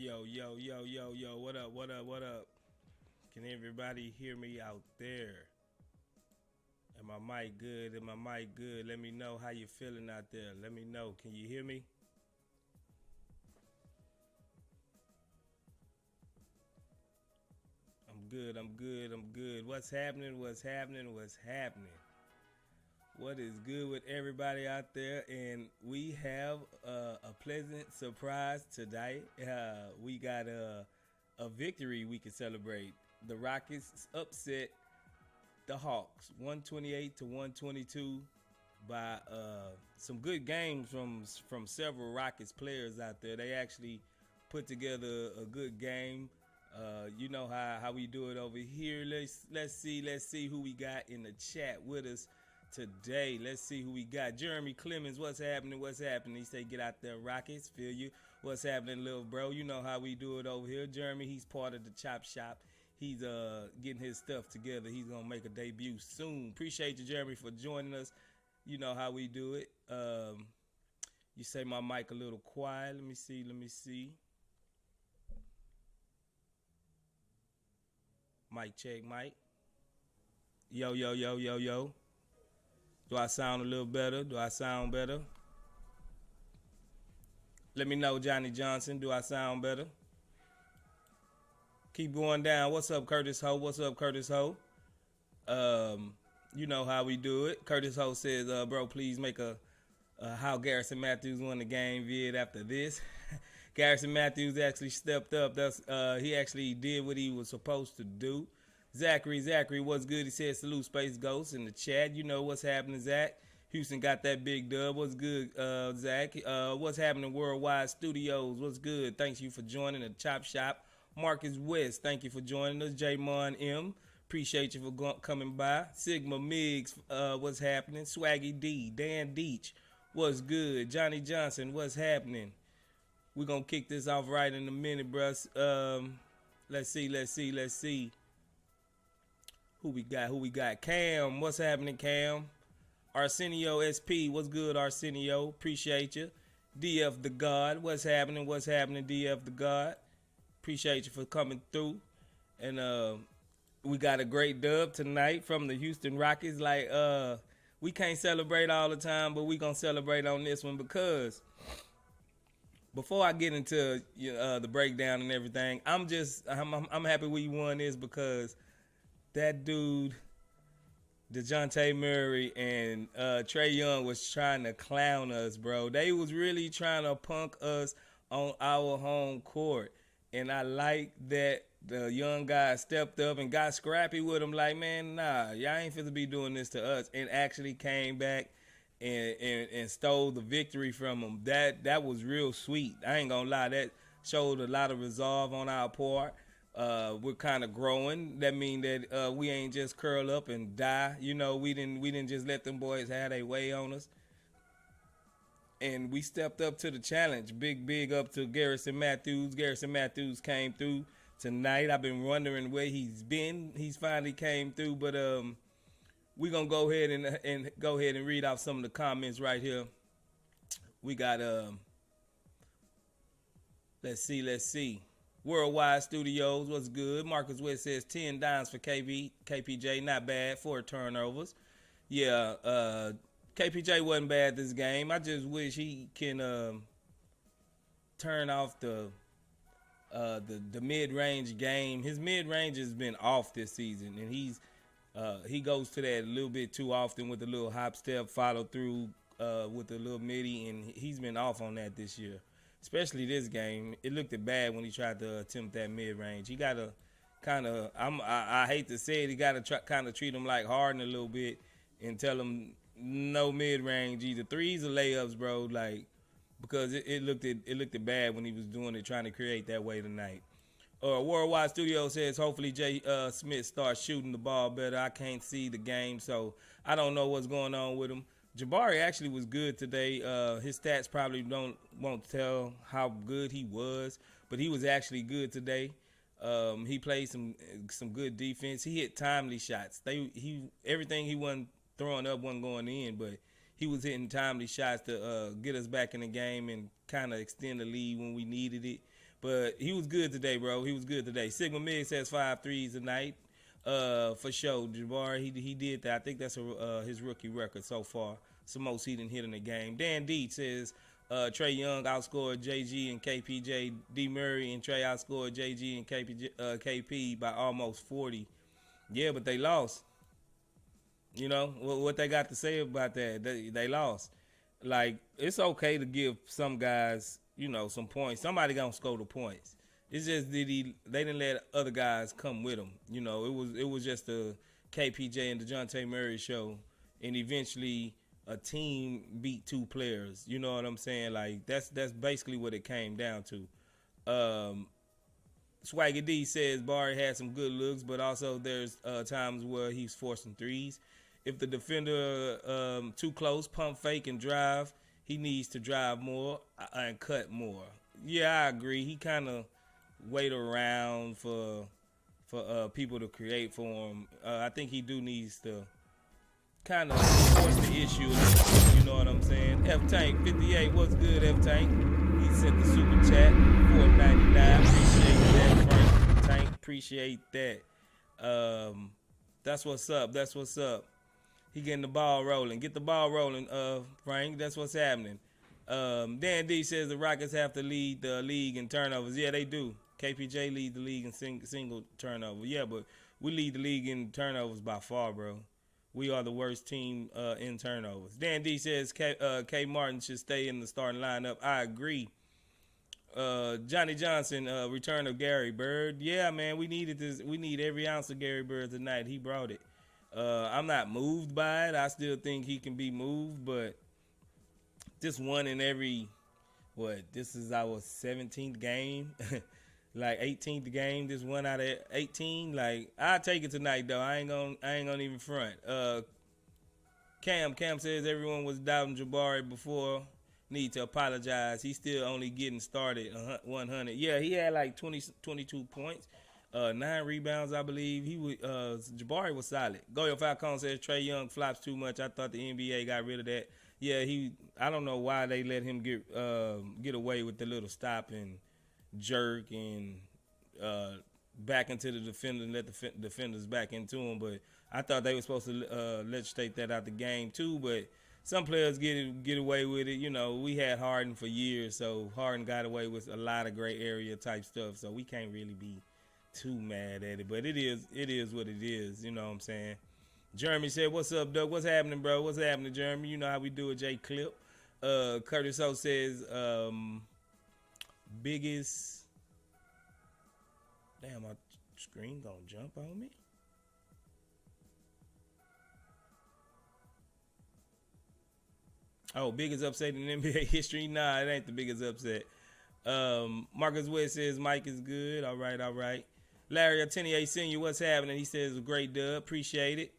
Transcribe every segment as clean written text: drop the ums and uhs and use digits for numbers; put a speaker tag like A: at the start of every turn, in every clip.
A: Yo, yo, yo, yo, yo, what up, what up, what up? Can everybody hear me out there? Am my mic good? Am my mic good? Let me know how you feeling out there. Let me know. Can you hear me? I'm good, I'm good, I'm good. What's happening? What's happening? What's happening? What is good with everybody out there? And we have a pleasant surprise today. We got a victory we can celebrate. The Rockets upset the Hawks 128 to 122 by some good games from several Rockets players out there. They actually put together a good game. You know how we do it over here. Let's see who we got in the chat with us today. Let's see who we got. Jeremy Clemens, what's happening? What's happening? He say, get out there, Rockets. Feel you. What's happening, little bro? You know how we do it over here. Jeremy, he's part of the Chop Shop. He's getting his stuff together. He's gonna make a debut soon. Appreciate you, Jeremy, for joining us. You know how we do it. You say my mic a little quiet. Let me see. Let me see. Mic check, mic. Yo, yo, yo, yo, yo. Do I sound a little better? Do I sound better? Let me know, Johnny Johnson. Do I sound better? Keep going down. What's up, Curtis Ho? What's up, Curtis Ho? You know how we do it. Curtis Ho says, bro, please make a how Garrison Matthews won the game vid after this. Garrison Matthews actually stepped up. He actually did what he was supposed to do. Zachary, what's good? He said, salute Space Ghost in the chat. You know what's happening, Zach. Houston got that big dub. What's good, Zach? What's happening, Worldwide Studios? What's good? Thanks you for joining the Chop Shop. Marcus West, thank you for joining us. J-Mon M, appreciate you for coming by. Sigma Miggs, what's happening? Swaggy D, Dan Deach, what's good? Johnny Johnson, what's happening? We're going to kick this off right in a minute, bruh. Let's see. Who we got? Cam, what's happening, Cam? Arsenio SP, what's good, Arsenio? Appreciate you. DF the God, what's happening? DF the God? Appreciate you for coming through. And we got a great dub tonight from the Houston Rockets. Like, we can't celebrate all the time, but we going to celebrate on this one because before I get into the breakdown and everything, I'm happy we won this because that dude, DeJounte Murray and Trae Young was trying to clown us, bro. They was really trying to punk us on our home court. And I like that the young guy stepped up and got scrappy with him. Like, man, nah, y'all ain't finna be doing this to us. And actually came back and stole the victory from them. That was real sweet. I ain't gonna lie. That showed a lot of resolve on our part. We're kind of growing. That mean that we ain't just curl up and die. You know, we didn't just let them boys have their way on us. And we stepped up to the challenge. Big up to Garrison Matthews. Garrison Matthews came through tonight. I've been wondering where he's been. He's finally came through. But we're gonna go ahead and read out some of the comments right here. We got let's see. Worldwide Studios, what's good? Marcus West says 10 dimes for KPJ, not bad. 4 turnovers. Yeah, KPJ wasn't bad this game. I just wish he can turn off the mid-range game. His mid-range has been off this season, and he goes to that a little bit too often with a little hop step, follow through with a little midi, and he's been off on that this year. Especially this game, it looked bad when he tried to attempt that mid-range. He got to kind of, I hate to say it, he got to kind of treat him like Harden a little bit and tell him no mid-range, either threes or layups, bro. Like, because it looked bad when he was doing it, trying to create that way tonight. Worldwide Studio says hopefully Jay Smith starts shooting the ball better. I can't see the game, so I don't know what's going on with him. Jabari actually was good today. His stats probably won't tell how good he was, but he was actually good today. He played some good defense. He hit timely shots. Everything he wasn't throwing up wasn't going in, but he was hitting timely shots to get us back in the game and kind of extend the lead when we needed it.
B: But he was good today, bro. He was good today. Sigma Mix has 5 threes tonight. For sure, Jabari, he did that. I think that's his rookie record so far. It's the most he didn't hit in the game. Dan Deet says Trey Young outscored JG and KPJ. D Murray and Trey outscored JG and KP by almost 40. Yeah, but they lost. You know what they got to say about that? They lost. Like, it's okay to give some guys, some points. Somebody gonna score the points. It's just that they didn't let other guys come with them. It was just a KPJ and DeJounte Murray show, and eventually a team beat two players. You know what I'm saying? Like, that's basically what it came down to. Swaggy D says Barry had some good looks, but also there's times where he's forcing threes. If the defender too close, pump fake and drive, he needs to drive more and cut more. Yeah, I agree. He kind of wait around for people to create for him. I think he needs to kind of force the issue. You know what I'm saying? F Tank 58, what's good, F Tank? He sent the super chat $4.99. Appreciate that, Frank Tank. Appreciate that. That's what's up. That's what's up. He getting the ball rolling. Get the ball rolling, Frank. That's what's happening. Dan D says the Rockets have to lead the league in turnovers. Yeah, they do. KPJ lead the league in single turnover. Yeah, but we lead the league in turnovers by far, bro. We are the worst team in turnovers. Dan D says K Martin should stay in the starting lineup. I agree. Johnny Johnson, return of Gary Bird. Yeah, man, we needed this. We need every ounce of Gary Bird tonight. He brought it. I'm not moved by it. I still think he can be moved, but this one in every, this is our 17th game, like 18th game, this one out of 18. Like, I'll take it tonight though. I ain't gonna even front. Cam says everyone was doubting Jabari before. Need to apologize. He's still only getting started. 100. Yeah, he had like 22 points. 9 rebounds, I believe. Jabari was solid. Goyo Falcone says Trey Young flops too much. I thought the NBA got rid of that. Yeah, I don't know why they let him get away with the little stop and jerk and back into the defender and let the defenders back into him. But I thought they were supposed to legislate that out the game too. But some players get away with it. We had Harden for years, so Harden got away with a lot of gray area type stuff. So we can't really be too mad at it, but it is what it is. You know what I'm saying? Jeremy said, "What's up, Doug? What's happening, bro? What's happening, Jeremy? You know how we do it, J Clip." Curtis O says, "Biggest." Damn, my screen gonna jump on me. Oh, biggest upset in NBA history? Nah, it ain't the biggest upset. Marcus West says Mike is good. All right. Larry Atenier Sr., what's happening? He says a great dub. Appreciate it.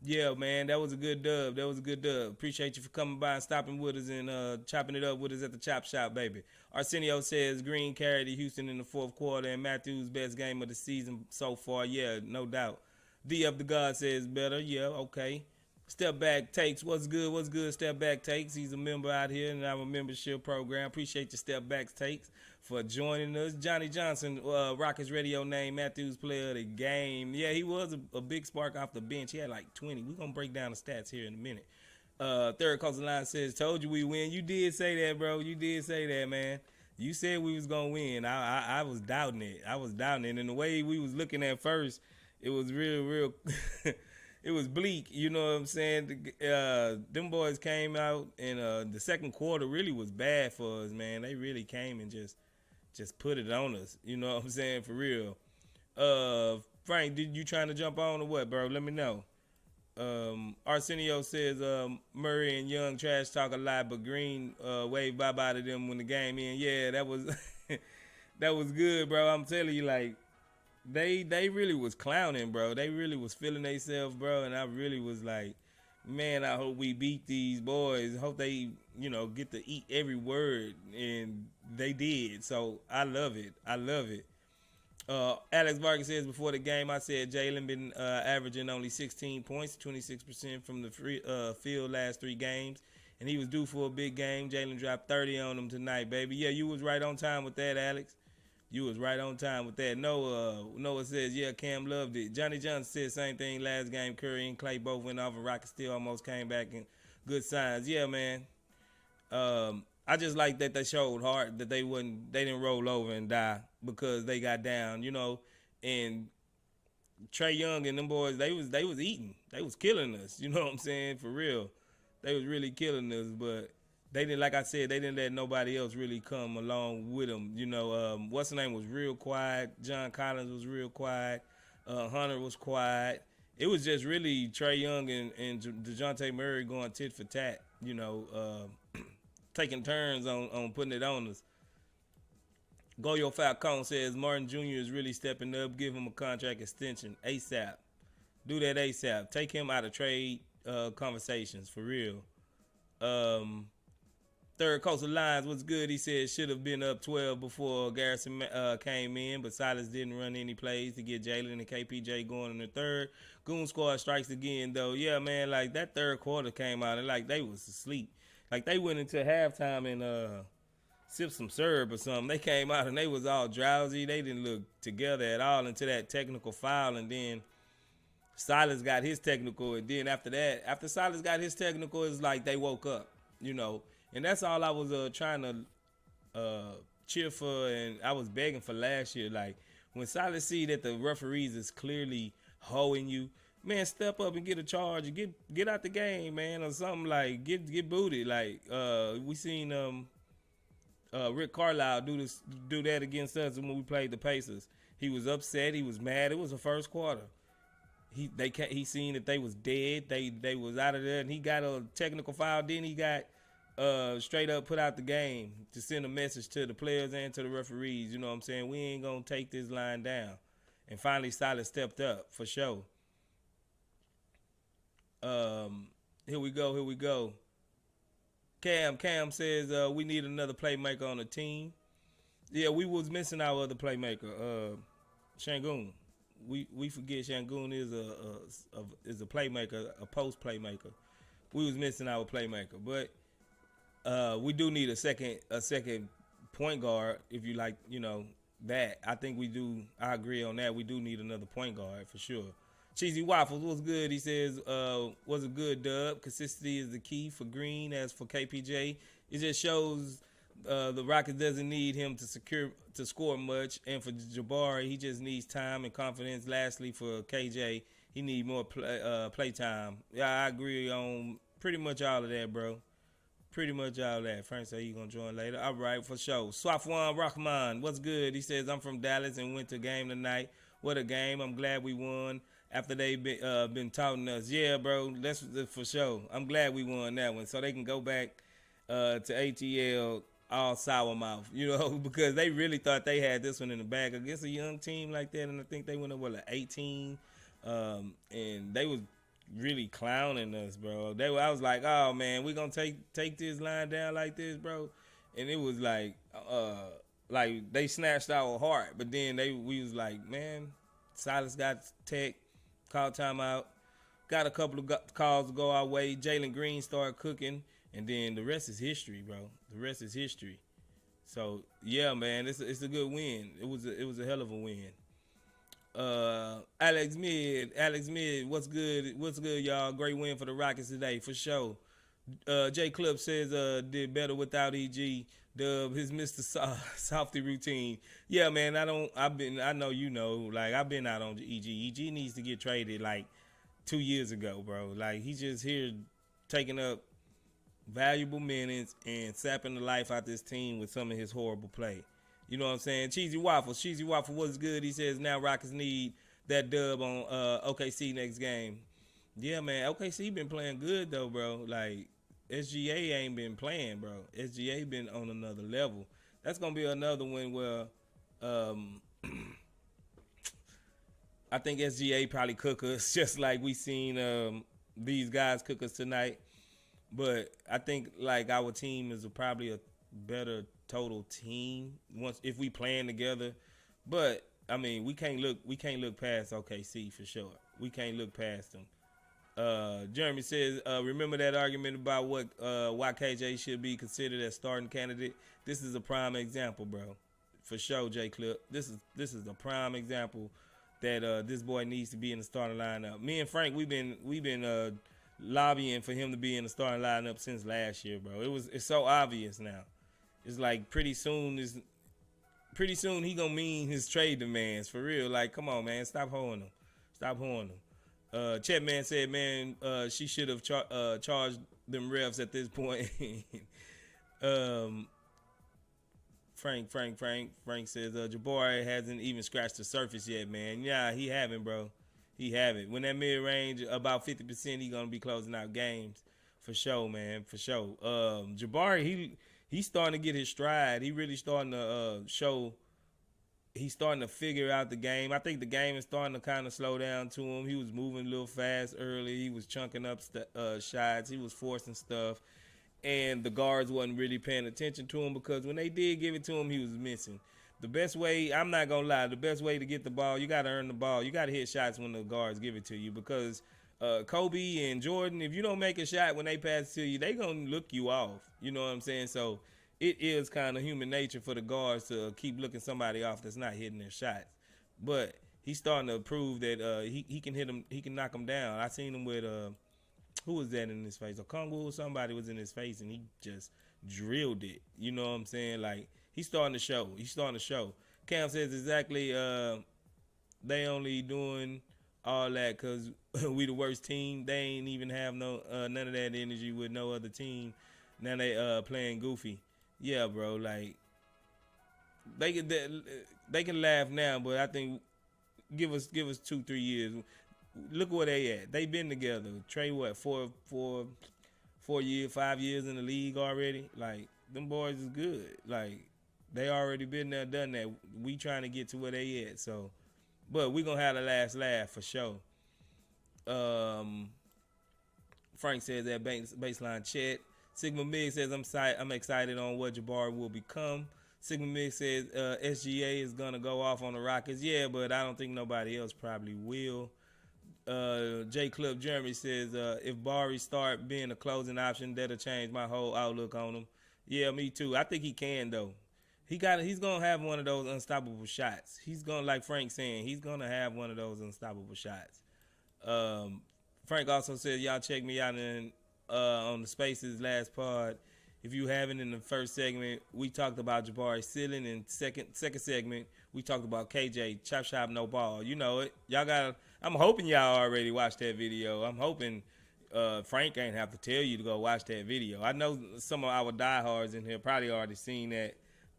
B: Yeah, man, that was a good dub. Appreciate you for coming by and stopping with us and chopping it up with us at the Chop Shop, baby. Arsenio says Green carried Houston in the fourth quarter and Matthews' best game of the season so far. Yeah, no doubt. D of the God says better. Yeah, okay. Step Back Takes. What's good? Step Back Takes. He's a member out here in our membership program. Appreciate your Step Back Takes for joining us. Johnny Johnson, Rockets radio name, Matthews player of the game. Yeah, he was a big spark off the bench. He had like 20. We're going to break down the stats here in a minute. Third Coastal Line says, told you we win. You did say that, bro. You did say that, man. You said we was going to win. I was doubting it. And the way we was looking at first, it was real it was bleak, you know what I'm saying? Them boys came out, and the second quarter really was bad for us, man. They really came and just put it on us, you know what I'm saying, for real. Frank, did you trying to jump on or what, bro? Let me know. Arsenio says Murray and Young trash talk a lot, but Green waved bye-bye to them when the game in. Yeah, that was that was good, bro. I'm telling you, like, They really was clowning, bro. They really was feeling themselves, bro. And I really was like, man, I hope we beat these boys. I hope they, get to eat every word. And they did. So I love it. Alex Vargas says, before the game, I said Jalen been averaging only 16 points, 26% from the field last 3 games. And he was due for a big game. Jalen dropped 30 on him tonight, baby. Yeah, you was right on time with that, Alex. You was right on time with that. Noah says, yeah, Cam loved it. Johnny Johnson said same thing last game. Curry and Clay both went off, and Rockets still almost came back in good signs. Yeah, man. I just like that they showed heart, that they didn't roll over and die because they got down, and Trey Young and them boys, they was eating. They was killing us, you know what I'm saying? For real. They was really killing us, but they didn't, like I said, they didn't let nobody else really come along with them. What's the name was real quiet. John Collins was real quiet. Hunter was quiet. It was just really Trey Young and DeJounte Murray going tit for tat, taking turns on putting it on us. Goyo Falcone says Martin Jr. is really stepping up. Give him a contract extension ASAP. Do that ASAP. Take him out of trade conversations, for real. Third Coastal Lines, what's good? He said should have been up 12 before Garrison came in, but Silas didn't run any plays to get Jalen and KPJ going in the third. Goon Squad strikes again, though. Yeah, man, like that third quarter came out and like they was asleep. Like they went into halftime and sipped some syrup or something. They came out and they was all drowsy. They didn't look together at all until that technical foul, and then Silas got his technical, and then after that, after Silas got his technical, it's like they woke up, And that's all I was trying to cheer for, and I was begging for last year. Like, when Silas see that the referees is clearly hoeing you, man, step up and get a charge and get out the game, man, or something. Like, get booted. Like, we seen Rick Carlisle do that against us when we played the Pacers. He was upset. He was mad. It was the first quarter. He seen that they was dead. They was out of there, and he got a technical foul. Then he got straight up put out the game to send a message to the players and to the referees. You know what I'm saying? We ain't gonna take this line down. And finally, Silas stepped up for sure. Here we go. Cam says we need another playmaker on the team. Yeah, we was missing our other playmaker, Shangoon. We forget Shangoon is a playmaker, a post playmaker. We was missing our playmaker, but we do need a second point guard, if you like, that. I think we do. I agree on that. We do need another point guard for sure. Cheesy Waffles, what's good? He says, was a good dub. Consistency is the key for Green. As for KPJ, it just shows the Rockets doesn't need him to score much. And for Jabari, he just needs time and confidence. Lastly, for KJ, he need more play time. Yeah, I agree on pretty much all of that, bro. Pretty much all that. Frank said he's going to join later. All right, for sure. Swafwan Rahman, what's good? He says, I'm from Dallas and went to a game tonight. What a game. I'm glad we won after they've been taunting us. Yeah, bro, that's for sure. I'm glad we won that one so they can go back to ATL all sour mouth, because they really thought they had this one in the bag against a young team like that, and I think they went up with like 18, and they was really clowning us, bro. I was like, oh man, we gonna take this line down like this, bro, and it was like they snatched our heart, but then we was like, man, Silas got tech, called timeout, got a couple of calls to go our way. Jalen Green started cooking, and then the rest is history, bro. The rest is history. So yeah, man, it's a good win. It was a hell of a win. Alex Mid, what's good, y'all? Great win for the Rockets today, for sure. Jay Clip says did better without EG. His Mr. Softy routine. Yeah, man, I know I've been out on EG. EG needs to get traded like 2 years ago, bro. Like, he's just here taking up valuable minutes and sapping the life out this team with some of his horrible play. You know what I'm saying? Cheesy Waffle, what's good? He says now Rockets need that dub on OKC next game. Yeah, man, OKC been playing good though, bro. Like, SGA ain't been playing, bro. SGA been on another level. That's gonna be another one where I think SGA probably cook us just like we seen these guys cook us tonight. But I think like our team is probably a better total team if we playing together. But I mean, we can't look past OKC for sure. We can't look past them. Jeremy says, remember that argument about why KJ should be considered as starting candidate? This is a prime example, bro. for sure, J Clip. This is a prime example that this boy needs to be in the starting lineup. Me and Frank, we've been lobbying for him to be in the starting lineup since last year, bro. It's so obvious now. It's like pretty soon he gonna mean his trade demands for real. Like, come on, man, stop holding him. Chetman said, man, she should have charged them refs at this point. Frank says, Jabari hasn't even scratched the surface yet, man. Yeah, he haven't, bro. He haven't. When that mid-range, about 50%, he going to be closing out games. For sure, man, for sure. Jabari, he's starting to get his stride. He really starting to show. He's starting to figure out the game. I think the game is starting to kind of slow down to him. He was moving a little fast early. He was chunking up shots. He was forcing stuff. And the guards wasn't really paying attention to him because when they did give it to him, he was missing. The best way, I'm not going to lie, the best way to get the ball, you got to earn the ball. You got to hit shots when the guards give it to you because Kobe and Jordan, if you don't make a shot when they pass to you, they going to look you off. You know what I'm saying? So it is kind of human nature for the guards to keep looking somebody off that's not hitting their shots. But he's starting to prove that he can hit him, he can knock him down. I seen him with who was that in his face? Okongwu, somebody was in his face, and he just drilled it. You know what I'm saying? Like, he's starting to show. Cam says exactly, they only doing all that because we the worst team. They ain't even have none of that energy with no other team. Now they playing goofy. Yeah, bro. Like, they can laugh now, but I think give us 2-3 years. Look where they at. They been together. Trey, what, 5 years in the league already? Like, them boys is good. Like, they already been there, done that. We trying to get to where they at. So, but we gonna have the last laugh for sure. Frank says that baseline chat. Sigma Mig says I'm excited on what Jabari will become. Sigma Mig says SGA is gonna go off on the Rockets. Yeah, but I don't think nobody else probably will. J Club Jeremy says if Barry start being a closing option, that'll change my whole outlook on him. Yeah, me too. I think he can though. He's gonna have one of those unstoppable shots. He's gonna, like Frank saying, he's gonna have one of those unstoppable shots. Frank also says y'all check me out on the Spaces last pod. If you haven't, in the first segment, we talked about Jabari ceiling, and second segment, we talked about KJ chop shop no ball. You know it. I'm hoping y'all already watched that video. I'm hoping Frank ain't have to tell you to go watch that video. I know some of our diehards in here probably already seen that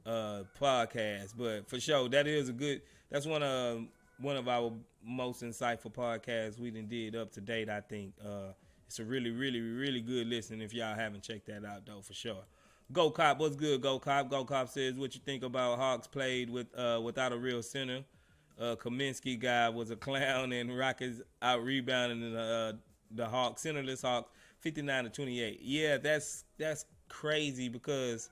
B: podcast, but for sure, that's one of our most insightful podcasts we did up to date. I think it's a really, really, really good listen if y'all haven't checked that out though, for sure. Go Cop, what's good, Go Cop? Go Cop says, what you think about Hawks played without a real center? Kaminsky guy was a clown, and Rockets out rebounding the Hawks, centerless Hawks, 59-28. Yeah, that's crazy because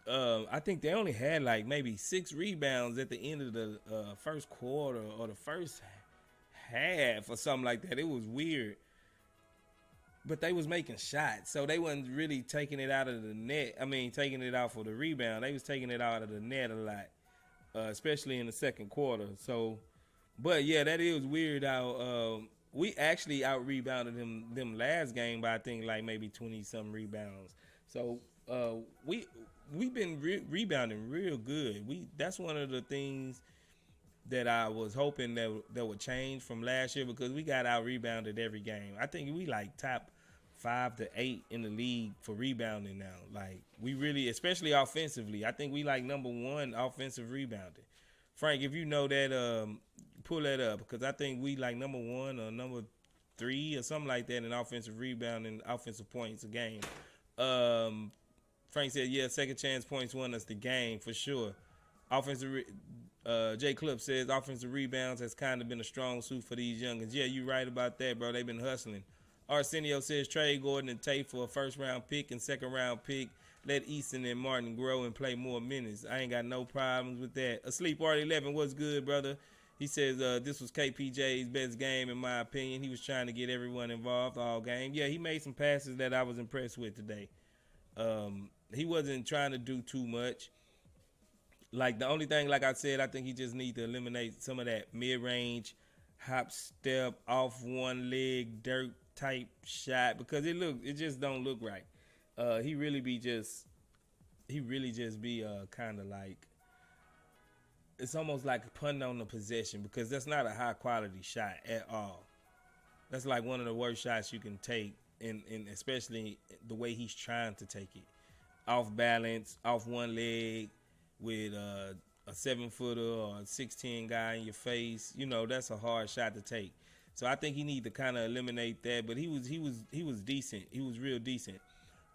B: I think they only had like maybe 6 rebounds at the end of the first quarter or the first half or something like that. It was weird. But they was making shots, so they wasn't really taking it out of the net. I mean, taking it out for the rebound. They was taking it out of the net a lot, especially in the second quarter. So, but yeah, that is weird how we actually out-rebounded them last game by, I think, like maybe 20-something rebounds. So we've been rebounding real good. That's one of the things that I was hoping that would change from last year, because we got out-rebounded every game. I think we like top 5 to 8 in the league for rebounding now. Like, we really, especially offensively, I think we like number 1 offensive rebounding. Frank, if you know that, pull that up, because I think we like number 1 or number 3 or something like that in offensive rebounding, offensive points a game. Frank said, yeah, second chance points won us the game for sure. Offensive, Jay Clip says offensive rebounds has kind of been a strong suit for these youngins. Yeah, you right about that, bro. They've been hustling. Arsenio says trade Gordon and Tate for a first-round pick and second-round pick. Let Easton and Martin grow and play more minutes. I ain't got no problems with that. Asleep Art 11, what's good, brother? He says this was KPJ's best game, in my opinion. He was trying to get everyone involved all game. Yeah, he made some passes that I was impressed with today. He wasn't trying to do too much. Like the only thing, like I said, I think he just needs to eliminate some of that mid-range, hop step, off one leg, dirt type shot because it just don't look right. He really just be kind of like it's almost like punting on the possession because that's not a high quality shot at all. That's like one of the worst shots you can take, and especially the way he's trying to take it, off balance, off one leg, with a 7-footer or a 6'10" guy in your face. That's a hard shot to take. So I think he need to kind of eliminate that. But he was decent. He was real decent.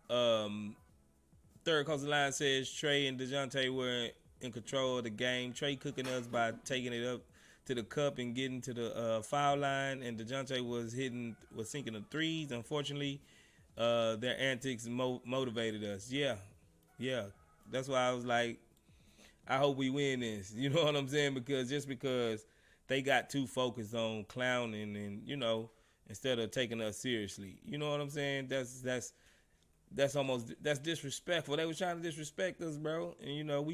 B: Third Coastal Line says Trey and DeJounte were in control of the game. Trey cooking us by taking it up to the cup and getting to the foul line, and DeJounte was sinking the threes. Unfortunately, their antics motivated us. Yeah. That's why I was like, I hope we win this. You know what I'm saying? Because they got too focused on clowning and instead of taking us seriously. You know what I'm saying? That's disrespectful. They was trying to disrespect us, bro. And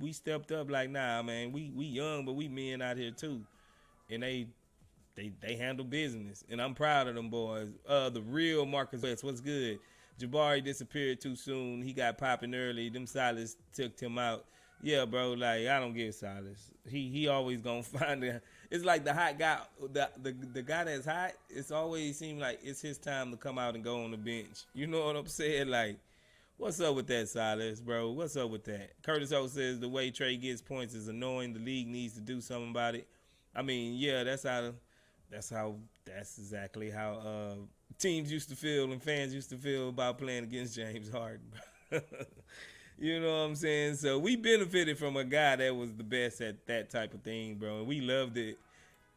B: we stepped up like, nah, man, we young, but we men out here too. And they handle business. And I'm proud of them boys. The real Marcus West, what's good? Jabari disappeared too soon. He got popping early. Them Silas took him out. Yeah, bro, like I don't get Silas. He always gonna find it. It's like the hot guy, the guy that's hot. It's always seemed like it's his time to come out and go on the bench. You know what I'm saying? Like, what's up with that, Silas, bro? What's up with that? Curtis O says the way Trey gets points is annoying. The league needs to do something about it. I mean, yeah, that's exactly how teams used to feel and fans used to feel about playing against James Harden. You know what I'm saying? So we benefited from a guy that was the best at that type of thing, bro. And we loved it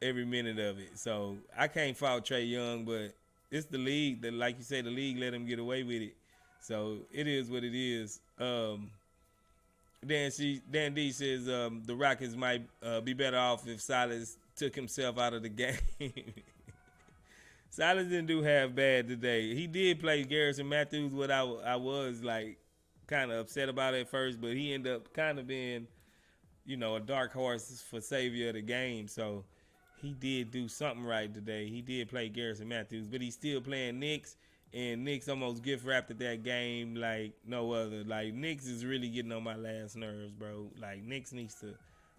B: every minute of it. So I can't fault Trae Young, but it's the league that, like you say, the league let him get away with it. So it is what it is. Dan D says the Rockets might be better off if Silas took himself out of the game. Silas didn't do half bad today. He did play Garrison Matthews, what I was like kind of upset about it at first, but he ended up kind of being, a dark horse for savior of the game. So he did do something right today. He did play Garrison Matthews, but he's still playing Knicks, and Knicks almost gift wrapped at that game like no other. Like Knicks is really getting on my last nerves, bro. Like Knicks needs to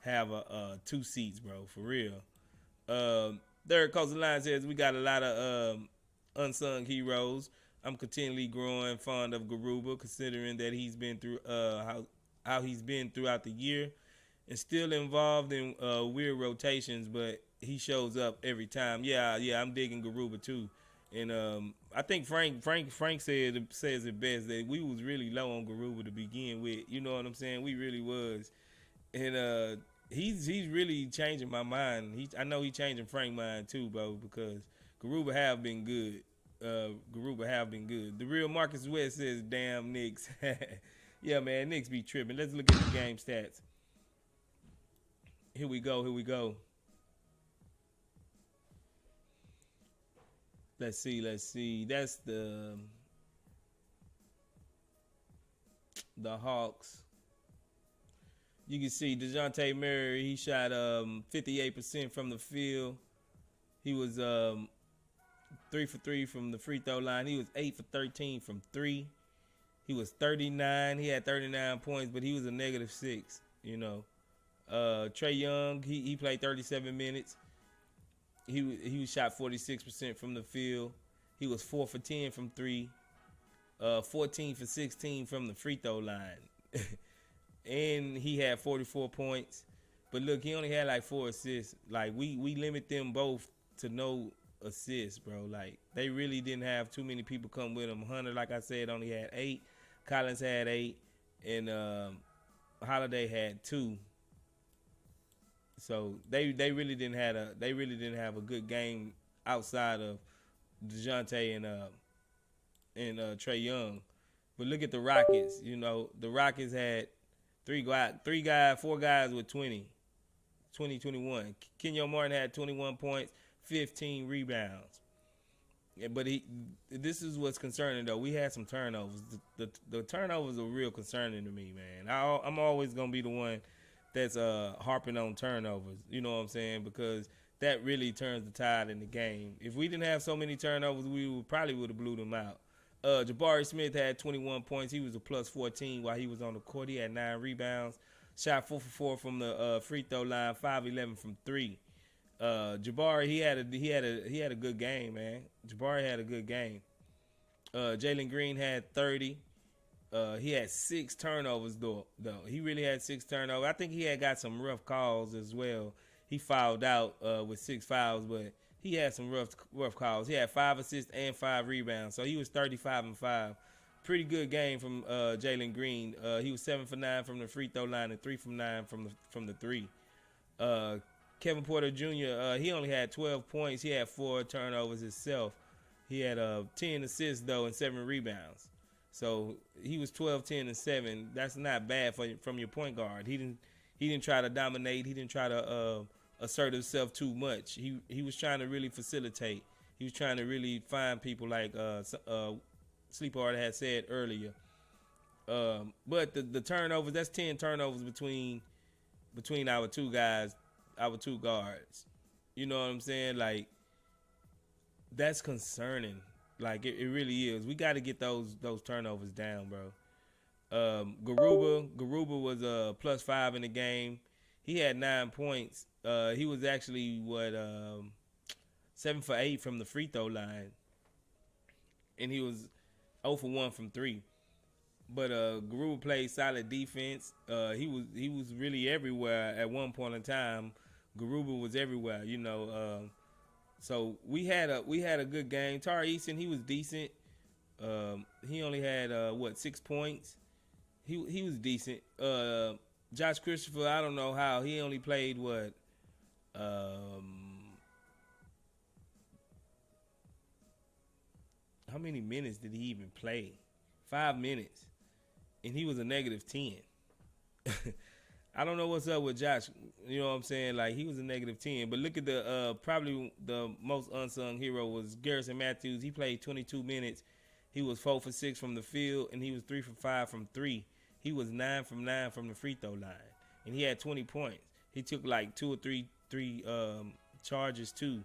B: have a 2 seats, bro, for real. Third Coastal Line says we got a lot of unsung heroes. I'm continually growing fond of Garuba, considering that he's been through how he's been throughout the year, and still involved in weird rotations, but he shows up every time. Yeah, I'm digging Garuba too, and I think Frank says it best that we was really low on Garuba to begin with. You know what I'm saying? We really was, and he's really changing my mind. I know he's changing Frank's mind too, bro, because Garuba have been good. The real Marcus West says, damn Knicks. Yeah, man, Knicks be tripping. Let's look at the game stats. Here we go. Let's see. That's the Hawks. You can see DeJounte Murray, he shot 58% from the field. He was 3 for 3 from the free throw line. He was 8 for 13 from 3. He was 39. He had 39 points, but he was a -6, Trae Young, he played 37 minutes. He shot 46% from the field. He was 4 for 10 from 3. 14 for 16 from the free throw line. And he had 44 points. But look, he only had like 4 assists. Like we limit them both to no assists, bro. Like they really didn't have too many people come with him. Hunter, like I said, only had 8. Collins had 8, and Holiday had 2. So they really didn't have a good game outside of DeJounte and Trae Young. But look at the Rockets. The Rockets had 4 guys with 21. Kenyon Martin had 21 points, 15 rebounds. Yeah, but this is what's concerning though. We had some turnovers. The turnovers are real concerning to me, man. I'm always gonna be the one that's harping on turnovers. You know what I'm saying? Because that really turns the tide in the game. If we didn't have so many turnovers, we probably would have blew them out. Jabari Smith had 21 points. He was a plus 14 while he was on the court. He had 9 rebounds. Shot 4 for 4 from the free throw line. 5-11 from 3. Jabari, he had a good game, man. Jabari had a good game. Jalen Green had 30. He had 6 turnovers though. He really had 6 turnovers. I think he had got some rough calls as well. He fouled out with 6 fouls, but he had some rough calls. He had 5 assists and 5 rebounds, so he was 35 and 5. Pretty good game from Jalen Green. He was 7 for 9 from the free throw line and 3 from 9 from the 3. Kevin Porter Jr. He only had 12 points. He had 4 turnovers himself. He had 10 assists though and 7 rebounds. So he was 12, 10, and 7. That's not bad from your point guard. He didn't try to dominate. He didn't try to assert himself too much. He was trying to really facilitate. He was trying to really find people like Sleepard had said earlier. But the turnovers, that's 10 turnovers between our two guys, our two guards. You know what I'm saying? Like, that's concerning. Like, it really is. We got to get those turnovers down, bro. Garuba was plus 5 in the game. He had 9 points. He was actually 7 for 8 from the free throw line, and he was 0 for 1 from 3. But Garuba played solid defense. He was really everywhere at one point in time. Garuba was everywhere, you know. So we had a good game. Tari Eason, he was decent. He only had 6 points. He was decent. Josh Christopher, I don't know how he only played how many minutes did he even play? 5 minutes, and he was a negative 10. I don't know what's up with Josh. You know what I'm saying? Like, he was a negative 10. But look at the probably the most unsung hero was Garrison Matthews. He played 22 minutes. He was 4 for 6 from the field, and he was 3 for 5 from 3. He was 9 from 9 from the free throw line, and he had 20 points. He took like 2 or 3 charges too,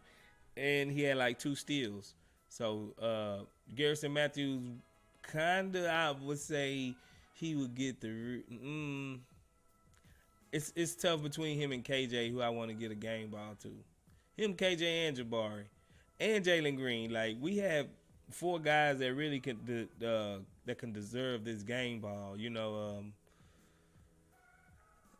B: and he had like 2 steals. So Garrison Matthews, kinda, I would say he would get the. It's tough between him and KJ, who I want to get a game ball to. Him, KJ, and Jabari, and Jalen Green. Like, we have 4 guys that really can that can deserve this game ball. You know,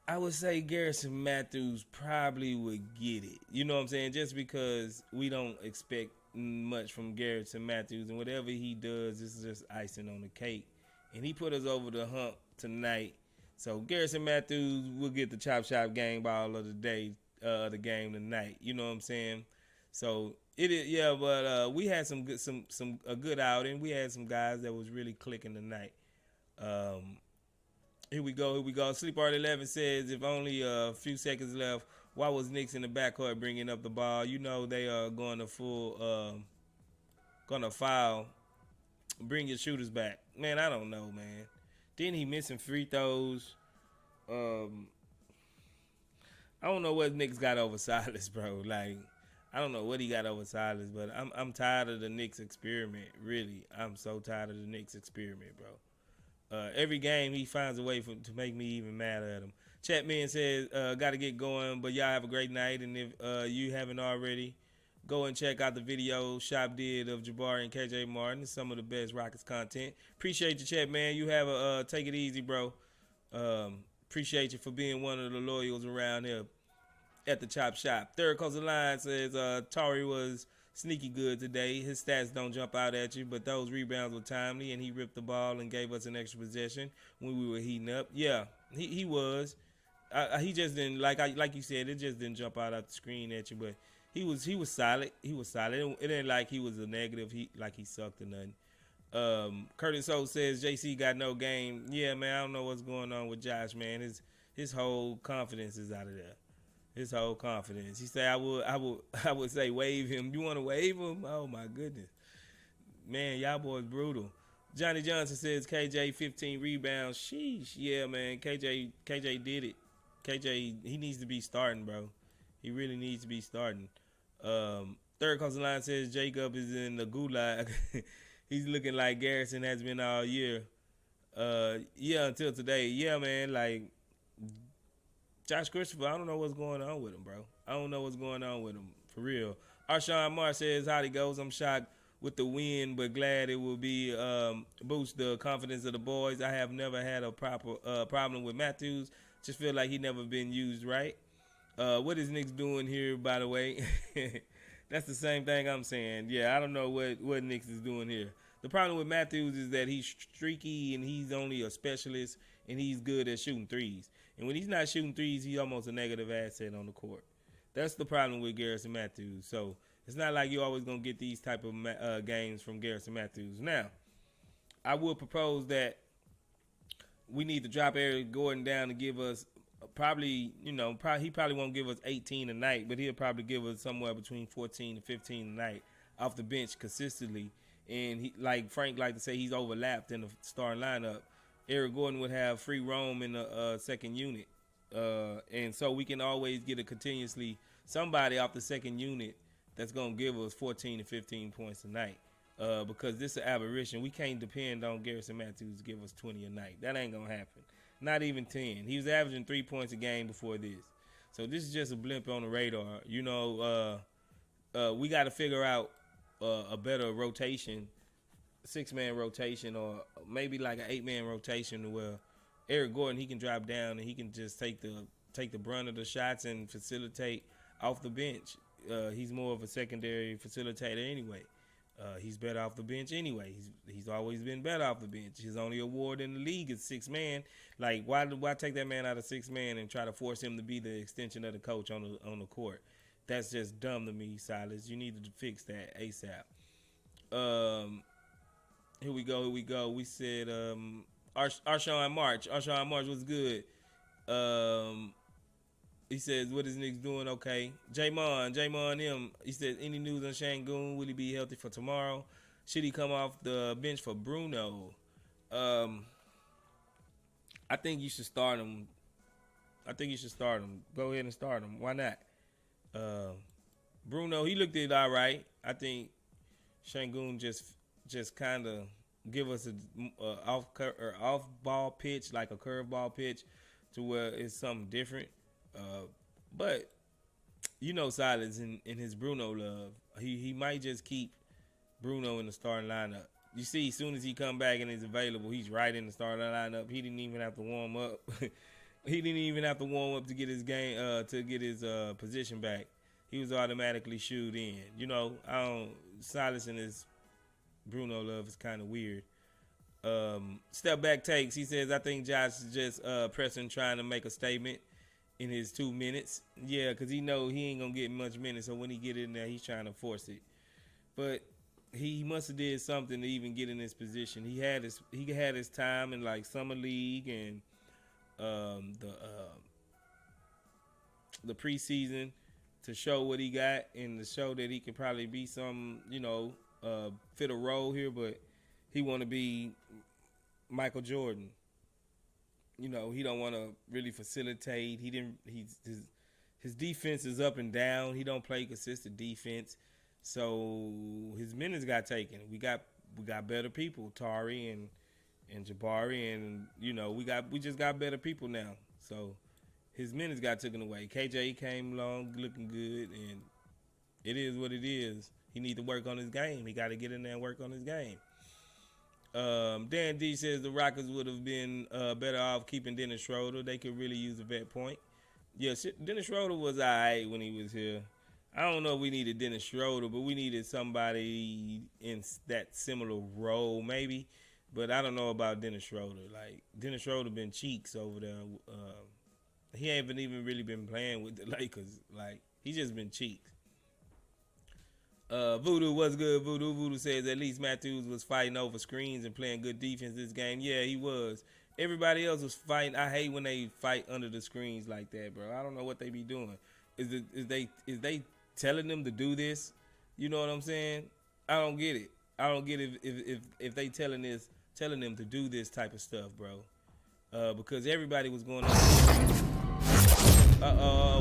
B: I would say Garrison Matthews probably would get it. You know what I'm saying? Just because we don't expect much from Garrison Matthews, and whatever he does is just icing on the cake. And he put us over the hump tonight. So Garrison Matthews will get the Chop Shop game ball of the day, the game tonight. You know what I'm saying? So it is, yeah. But we had a good outing. We had some guys that was really clicking tonight. Here we go. Sleepart 11 says, if only a few seconds left, why was Knicks in the backcourt bringing up the ball? You know they are going to foul. Bring your shooters back, man. I don't know, man. Then he missing free throws. I don't know what Knicks got over Silas, bro. Like, I don't know what he got over Silas, but I'm tired of the Knicks experiment. Really, I'm so tired of the Knicks experiment, bro. Every game he finds a way to make me even mad at him. Chatman says, got to get going, but y'all have a great night. And if you haven't already, go and check out the video Shop did of Jabari and KJ Martin. It's some of the best Rockets content. Appreciate you, chat, man. You have a take it easy, bro. Appreciate you for being one of the loyals around here at the Chop Shop. Third Coast Line says Tari was sneaky good today. His stats don't jump out at you, but those rebounds were timely, and he ripped the ball and gave us an extra possession when we were heating up. Yeah, he was. He just didn't, like you said, it just didn't jump out the screen at you, but he was solid. He was solid. It ain't like he was a negative. He sucked or nothing. Curtis O says JC got no game. Yeah, man, I don't know what's going on with Josh, man. His whole confidence is out of there. His whole confidence. He said I would say waive him. You want to waive him? Oh my goodness. man, y'all boys brutal. Johnny Johnson says KJ 15 rebounds. Sheesh, yeah, man. KJ did it. KJ, he needs to be starting, bro. He really needs to be starting. Third Coastal Line says Jacob is in the gulag. He's looking like Garrison has been all year. Yeah, until today. Yeah, man. Like Josh Christopher, I don't know what's going on with him, bro. I don't know what's going on with him for real. Arshawn Marr says how he goes. I'm shocked with the win, but glad it will be boost the confidence of the boys. I have never had a proper problem with Matthews. Just feel like he never been used right. What is Knicks doing here, by the way? That's the same thing I'm saying. Yeah, I don't know what Knicks is doing here. The problem with Matthews is that he's streaky and he's only a specialist and he's good at shooting threes. And when he's not shooting threes, he's almost a negative asset on the court. That's the problem with Garrison Matthews. So it's not like you're always going to get these type of games from Garrison Matthews. Now, I would propose that we need to drop Eric Gordon down to give us probably, he probably won't give us 18 a night, but he'll probably give us somewhere between 14 to 15 a night off the bench consistently. And he, like Frank like to say, he's overlapped in the starting lineup. Eric Gordon would have free roam in the second unit. And so we can always get a continuously somebody off the second unit that's going to give us 14 to 15 points a night. Because this is an aberration. We can't depend on Garrison Matthews to give us 20 a night. That ain't going to happen. Not even 10. He was averaging 3 points a game before this. So this is just a blimp on the radar. We got to figure out a better rotation, 6-man rotation, or maybe like an 8-man rotation where Eric Gordon, he can drop down and he can just take the brunt of the shots and facilitate off the bench. He's more of a secondary facilitator anyway. He's better off the bench anyway. He's always been better off the bench. His only award in the league is 6-man. Like, why take that man out of 6-man and try to force him to be the extension of the coach on the court? That's just dumb to me, Silas. You need to fix that ASAP. Here we go. We said Arshawn March. Arshawn March was good. He says, what is Knicks doing? Okay. J-Mon M. He says, any news on Şengün? Will he be healthy for tomorrow? Should he come off the bench for Bruno? I think you should start him. Go ahead and start him. Why not? Bruno, he looked it all right. I think Şengün just kind of give us a off ball pitch, like a curveball pitch, to where it's something different. But Silas in his Bruno love, he might just keep Bruno in the starting lineup. You see, as soon as he come back and is available, he's right in the starting lineup. He didn't even have to warm up. He didn't even have to warm up to get his game to get his position back. He was automatically shooed in. Silas and his Bruno love is kind of weird. Step back takes. He says, I think Josh is just pressing, trying to make a statement in his 2 minutes. Yeah, because he know he ain't going to get much minutes. So when he get in there, he's trying to force it. But he must have did something to even get in this position. He had his time in like summer league and the preseason to show what he got and to show that he can probably be some, fit a role here. But he want to be Michael Jordan. He don't want to really facilitate. His defense is up and down. He don't play consistent defense. So his minutes got taken. We got better people, Tari and Jabari, and we just got better people now. So his minutes got taken away. KJ came along looking good, and it is what it is. He need to work on his game. He got to get in there and work on his game. Dan D says the Rockets would have been better off keeping Dennis Schroeder. They could really use a vet point. Yes, Dennis Schroeder was all right when he was here. I don't know if we needed Dennis Schroeder, but we needed somebody in that similar role maybe. But I don't know about Dennis Schroeder. Like, Dennis Schroeder been cheeks over there. He ain't even really been playing with the Lakers. Like, he just been cheeks. Voodoo, what's good, Voodoo? Voodoo says at least Matthews was fighting over screens and playing good defense this game. Yeah, he was. Everybody else was fighting. I hate when they fight under the screens like that, bro. I don't know what they be doing. Is they telling them to do this? You know what I'm saying? I don't get it. I don't get if they telling them to do this type of stuff, bro. Because everybody was going on.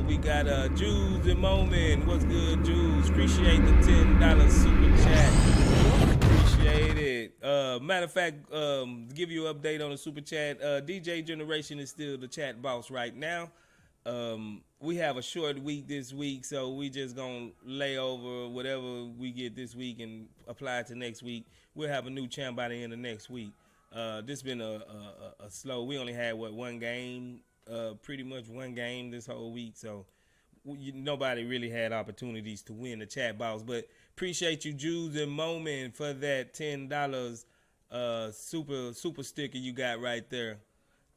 B: We got Jules and Moment. What's good, Jules? Appreciate the $10 super chat. Appreciate it. Matter of fact, to give you an update on the super chat, DJ Generation is still the chat boss right now. We have a short week this week, so we just gonna lay over whatever we get this week and apply it to next week. We'll have a new champ by the end of next week. This been a slow. We only had one game, pretty much one game this whole week, so nobody really had opportunities to win the chat box. But appreciate you, Jules and Moment, for that $10 super sticker you got right there.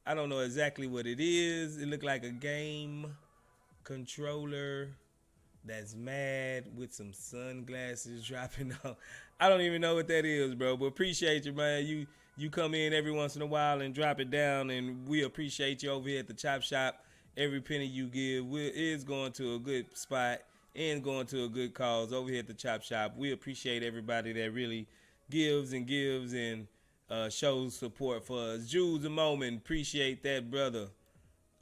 B: I don't know exactly what it is. It looked like a game controller that's mad with some sunglasses dropping off. I don't even know what that is, bro. But appreciate you, man. You come in every once in a while and drop it down, and we appreciate you over here at the Chop Shop. Every penny you give is going to a good spot and going to a good cause over here at the Chop Shop. We appreciate everybody that really gives and shows support for us. Jules a Moment, appreciate that, brother.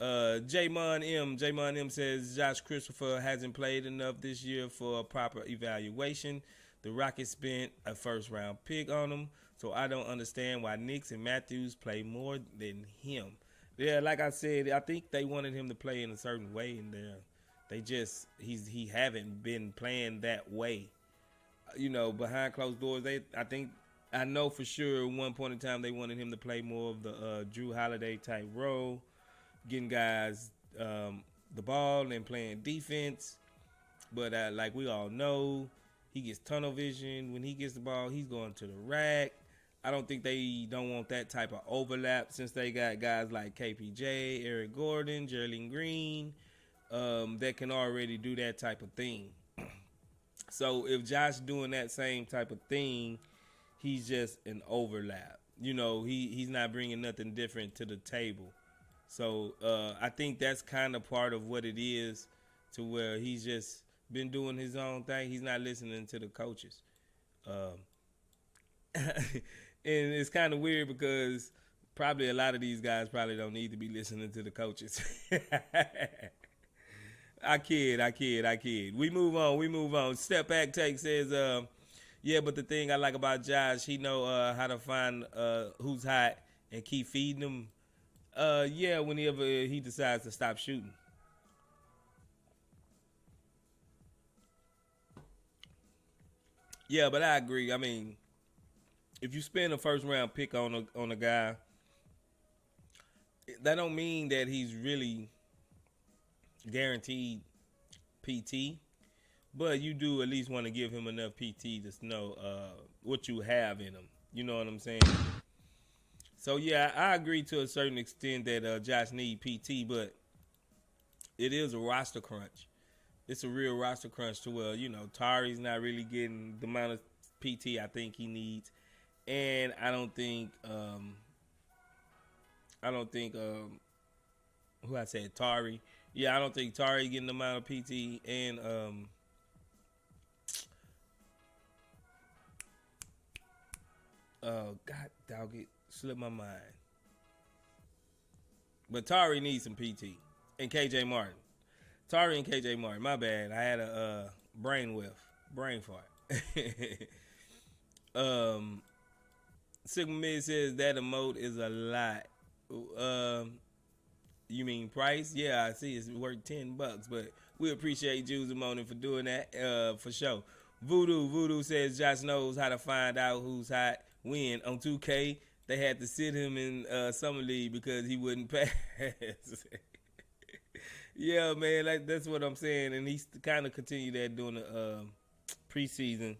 B: J-Mon M says Josh Christopher hasn't played enough this year for a proper evaluation. The Rockets spent a first round pick on him, so I don't understand why Knicks and Matthews play more than him. Yeah, like I said, I think they wanted him to play in a certain way, and he haven't been playing that way. Behind closed doors, I know for sure at one point in time they wanted him to play more of the Drew Holiday type role, getting guys the ball and playing defense. But like we all know, he gets tunnel vision. When he gets the ball, he's going to the rack. I don't think they don't want that type of overlap since they got guys like KPJ, Eric Gordon, Jerlyn Green that can already do that type of thing. So if Josh doing that same type of thing, he's just an overlap. He's not bringing nothing different to the table. So I think that's kind of part of what it is, to where he's just been doing his own thing. He's not listening to the coaches. And it's kind of weird because probably a lot of these guys probably don't need to be listening to the coaches. I kid. We move on. Step Back Take says, yeah, but the thing I like about Josh, he know how to find who's hot and keep feeding them. Yeah, whenever he decides to stop shooting. Yeah, but I agree. I mean, if you spend a first round pick on a guy, that don't mean that he's really guaranteed PT. But you do at least want to give him enough PT to know what you have in him. You know what I'm saying? So, yeah, I agree to a certain extent that Josh need PT, but it is a roster crunch. It's a real roster crunch to where, Tari's not really getting the amount of PT I think he needs. And I don't think who I said, Tari. Yeah, I don't think Tari getting the amount of PT, and God dog it, slipped my mind. But Tari needs some PT. And KJ Martin. Tari and KJ Martin. My bad. I had a brain fart. Sigma Mid says that emote is a lot. You mean price? Yeah, I see it's worth $10, but we appreciate Jules and Monin for doing that for sure. Voodoo says Josh knows how to find out who's hot. When on 2K they had to sit him in summer league because he wouldn't pass. Yeah, man, that's what I'm saying, and he's kind of continued that during the preseason.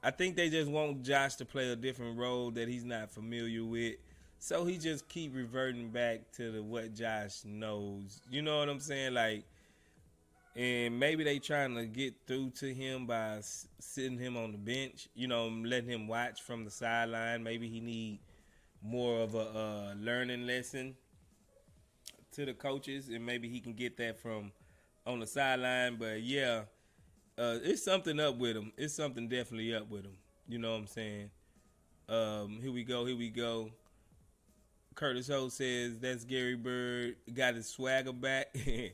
B: I think they just want Josh to play a different role that he's not familiar with. So he just keep reverting back to what Josh knows. You know what I'm saying? Like, and maybe they trying to get through to him by sitting him on the bench, letting him watch from the sideline. Maybe he need more of a learning lesson to the coaches, and maybe he can get that from on the sideline. But, yeah, It's something up with him. It's something definitely up with him. You know what I'm saying? Here we go. Here we go. Curtis Ho says that's Gary Bird. Got his swagger back. He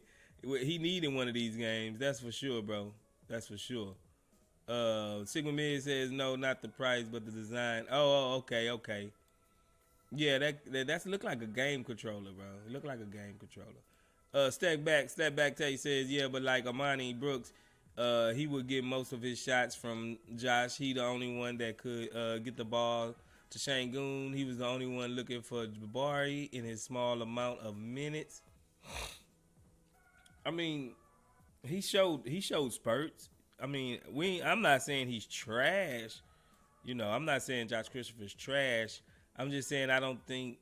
B: needed one of these games. That's for sure, bro. That's for sure. Sigma Mid says no, not the price, but the design. Okay. Yeah, that's look like a game controller, bro. It look like a game controller. Step back. Tay says yeah, but like Amani Brooks, he would get most of his shots from Josh. He the only one that could get the ball to Shangoon. He was the only one looking for Jabari in his small amount of minutes. I mean, he showed spurts. I mean, I'm not saying he's trash. You know, I'm not saying Josh Christopher's trash. I'm just saying I don't think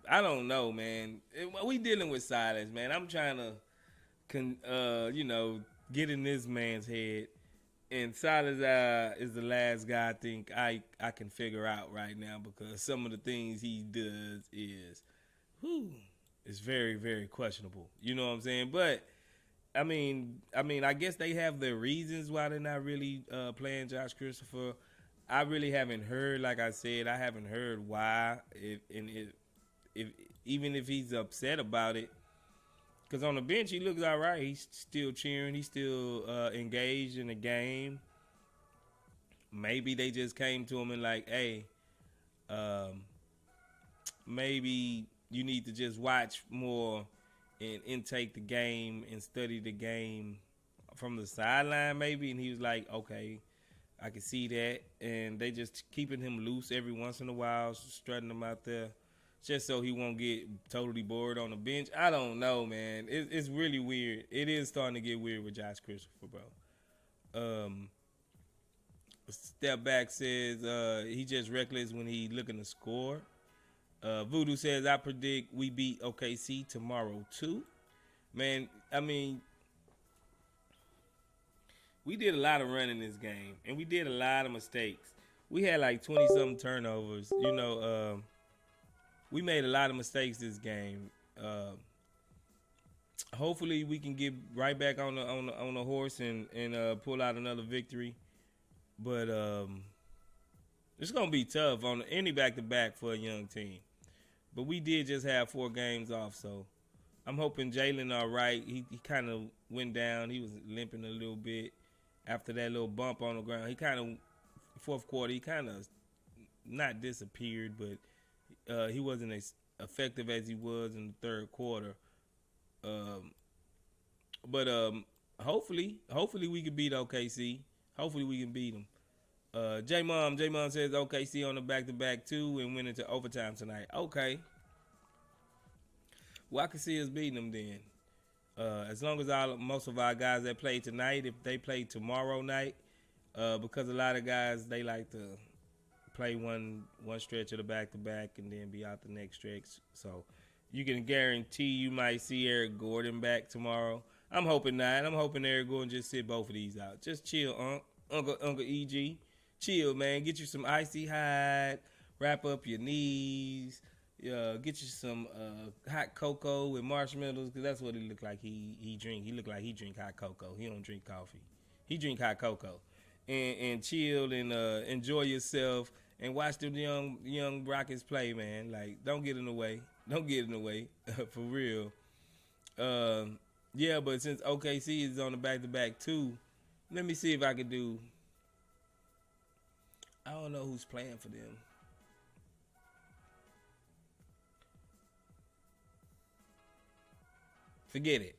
B: I don't know, man. We dealing with silence, man. I'm trying to, get in this man's head. And Silas is the last guy I think I can figure out right now, because some of the things he does is, it's very, very questionable. You know what I'm saying? But I mean, I guess they have their reasons why they're not really playing Josh Christopher. I really haven't heard. Like I said, I haven't heard why. Even if he's upset about it, because on the bench he looks all right. He's still cheering. He's still engaged in the game. Maybe they just came to him and like, hey, maybe you need to just watch more and intake the game and study the game from the sideline maybe. And he was like, okay, I can see that. And they just keeping him loose every once in a while, strutting him out there just so he won't get totally bored on the bench. I don't know, man. It's really weird. It is starting to get weird with Josh Christopher, bro. Step back says he just reckless when he looking to score. Voodoo says, I predict we beat OKC tomorrow too. Man, I mean, we did a lot of running this game, and we did a lot of mistakes. We had like 20-something turnovers. We made a lot of mistakes this game. Hopefully, we can get right back on the horse and pull out another victory. But it's gonna be tough on any back-to-back for a young team. But we did just have 4 games off, so I'm hoping Jalen all right. He kind of went down. He was limping a little bit after that little bump on the ground. He kind of, fourth quarter, he kind of not disappeared, but he wasn't as effective as he was in the third quarter. But hopefully we can beat OKC. Hopefully we can beat them. J-Mom says OKC on the back-to-back too and went into overtime tonight. Okay. Well, I can see us beating them then. As long as most of our guys that play tonight, if they play tomorrow night, because a lot of guys, they like to play one stretch of the back-to-back and then be out the next stretch. So you can guarantee you might see Eric Gordon back tomorrow. I'm hoping not. I'm hoping Eric Gordon just sit both of these out. Just chill, Uncle EG. Chill, man. Get you some icy hot. Wrap up your knees. Get you some hot cocoa with marshmallows, because that's what he look like he drink. He look like he drink hot cocoa. He don't drink coffee. He drink hot cocoa. And chill and enjoy yourself and watch the young Rockets play, man. Like, don't get in the way. Don't get in the way. For real. Yeah, but since OKC is on the back-to-back too, let me see if I can do. I don't know who's playing for them. Forget it.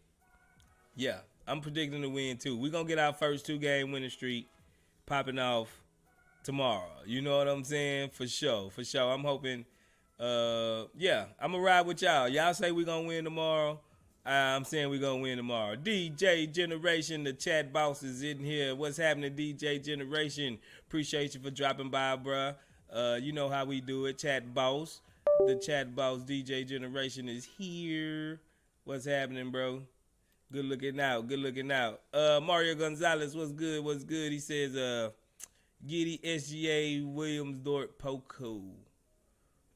B: Yeah, I'm predicting to win too. We're going to get our first 2-game winning streak popping off tomorrow. You know what I'm saying? For sure. I'm hoping, I'm going to ride with y'all. Y'all say we're going to win tomorrow. I'm saying we're going to win tomorrow. DJ Generation, the chat boss is in here. What's happening, DJ Generation? Appreciate you for dropping by, bruh. You know how we do it. Chat boss. The chat boss, DJ Generation, is here. What's happening, bro? Good looking out. Mario Gonzalez, what's good? He says, Giddy, SGA, Williams, Dort, Poco.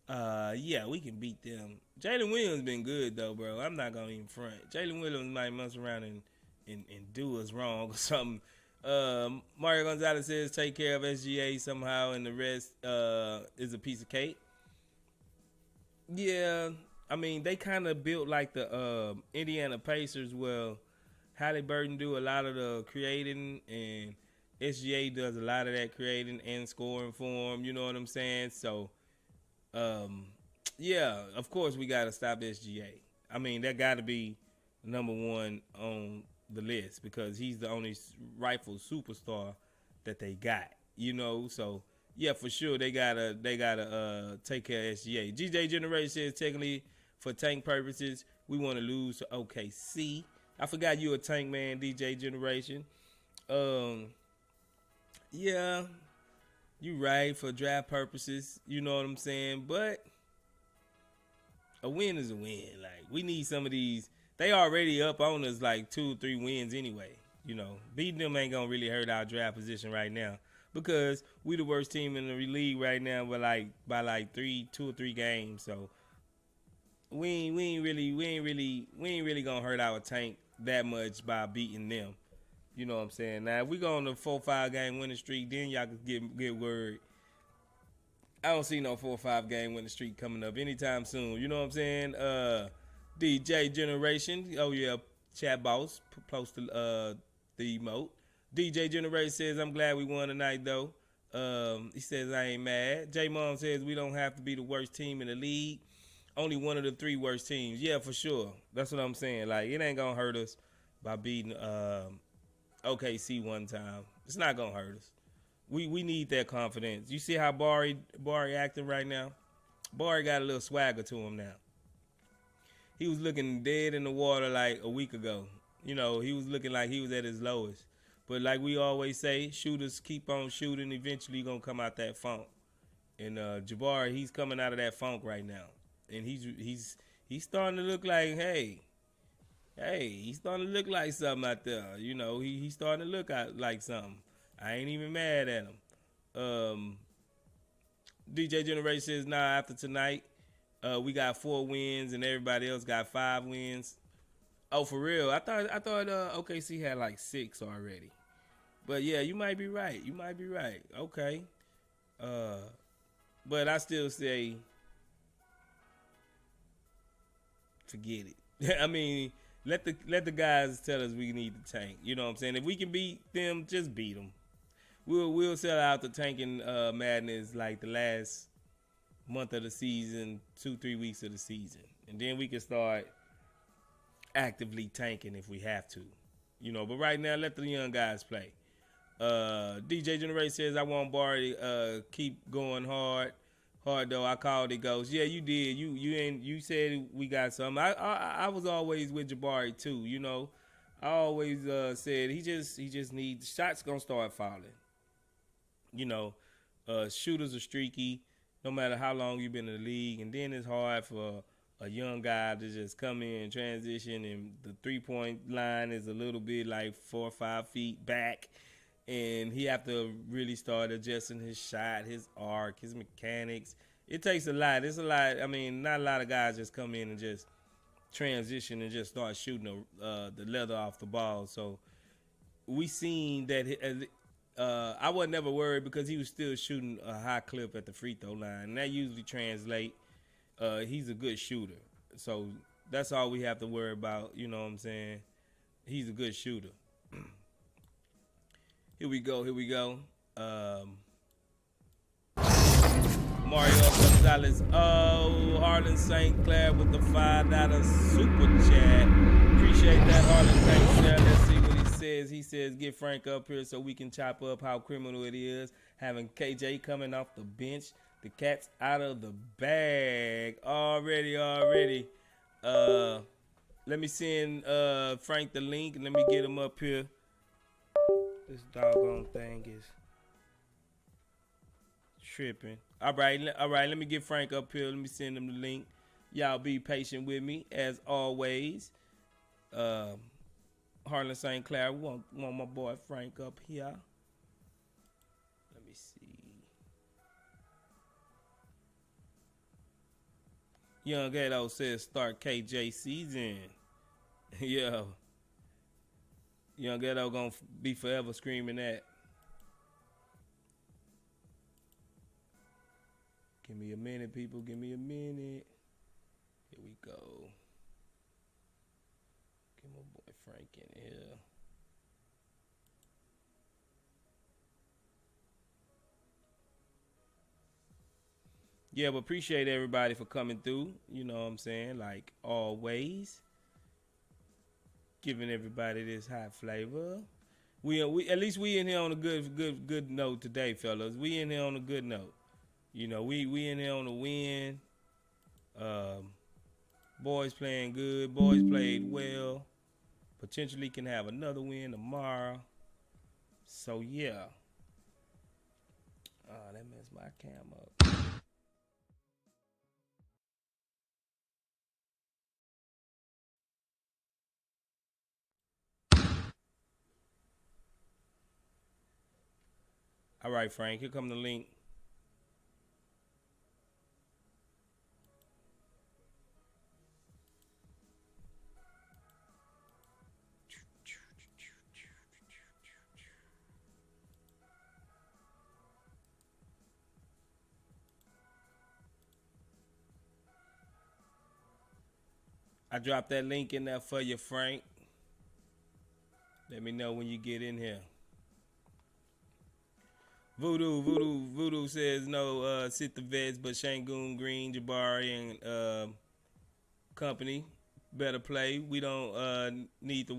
B: Yeah, we can beat them. Jalen Williams been good though, bro. I'm not gonna even front. Jalen Williams might mess around and do us wrong or something. Mario Gonzalez says take care of SGA somehow, and the rest is a piece of cake. Yeah, I mean they kind of built like the Indiana Pacers. Well, Halliburton do a lot of the creating, and SGA does a lot of that creating and scoring for him. You know what I'm saying? So, yeah, of course we got to stop SGA. I mean that got to be number one on the list because he's the only rightful superstar that they got. You know, so yeah, for sure they gotta take care of SGA. GJ Generation says technically for tank purposes we want to lose to OKC. I forgot you a tank man, DJ Generation. Yeah, you right for draft purposes. You know what I'm saying, but a win is a win. Like we need some of these. They already up on us like 2 or 3 wins anyway. You know, beating them ain't gonna really hurt our draft position right now because we the worst team in the league right now by like 2 or 3 games. So we ain't really gonna hurt our tank that much by beating them. You know what I'm saying? Now if we go on the 4-5 game winning streak, then y'all can get word. I don't see no 4 or 5 game winning streak coming up anytime soon. You know what I'm saying? DJ Generation. Oh yeah, chat boss posted the emote. DJ Generation says I'm glad we won tonight though. He says I ain't mad. J Mom says we don't have to be the worst team in the league. Only one of the 3 worst teams. Yeah, for sure. That's what I'm saying. Like it ain't gonna hurt us by beating OKC one time. It's not gonna hurt us. We need that confidence. You see how Bari acting right now? Bari got a little swagger to him now. He was looking dead in the water like a week ago. You know, he was looking like he was at his lowest. But like we always say, shooters keep on shooting. Eventually gonna come out that funk. And Jabari, he's coming out of that funk right now. And he's starting to look like, hey, he's starting to look like something out there. You know, he's starting to look like something. I ain't even mad at him. DJ Generation says, nah, after tonight, we got 4 wins and everybody else got 5 wins. Oh, for real? I thought OKC had like 6 already. But yeah, you might be right. Okay. But I still say, forget it. I mean, let the guys tell us we need to tank. You know what I'm saying? If we can beat them, just beat them. We'll sell out the tanking madness like the last month of the season, 2-3 weeks of the season, and then we can start actively tanking if we have to, you know. But right now, let the young guys play. DJ Generation says I want Barry keep going hard though. I called it, goes. Yeah, you did. You said we got something. I was always with Jabari too. You know, I always said he just needs shots gonna start falling. You know, shooters are streaky no matter how long you've been in the league, and then it's hard for a young guy to just come in, transition, and the 3-point line is a little bit like 4 or 5 feet back, and he have to really start adjusting his shot, his arc, his mechanics. It takes a lot. It's a lot. I mean, not a lot of guys just come in and just transition and just start shooting the leather off the ball. So we seen that. I wasn't never worried because he was still shooting a high clip at the free throw line. And that usually translates. He's a good shooter. So that's all we have to worry about. You know what I'm saying? He's a good shooter. Here we go. Mario Gonzalez. Oh, Harlan St. Clair with the $5 super chat. Appreciate that, Harlan St. Clair. Let's see what he says. He says, get Frank up here so we can chop up how criminal it is having KJ coming off the bench. The cat's out of the bag already. Let me send Frank the link and let me get him up here. This doggone thing is tripping. All right. Let me get Frank up here. Let me send him the link. Y'all be patient with me as always. Harlan St. Clair, want my boy Frank up here. Let me see. Young Gato says start KJ season. Yo. Young Ghetto gonna be forever screaming that. Give me a minute, people. Give me a minute. Here we go. Get my boy Frank in here. Yeah, but appreciate everybody for coming through. You know what I'm saying? Like always, giving everybody this hot flavor. We at least we in here on a good note today, fellas. We in here on a good note. You know, we in here on a win. Um, boys playing good. Boys played well. Potentially can have another win tomorrow. So yeah. Oh, that messed my cam up. All right, Frank. Here come the link. I dropped that link in there for you, Frank. Let me know when you get in here. Voodoo says no. Sit the vets, but Shangoon, Green, Jabari, and company better play. We don't need the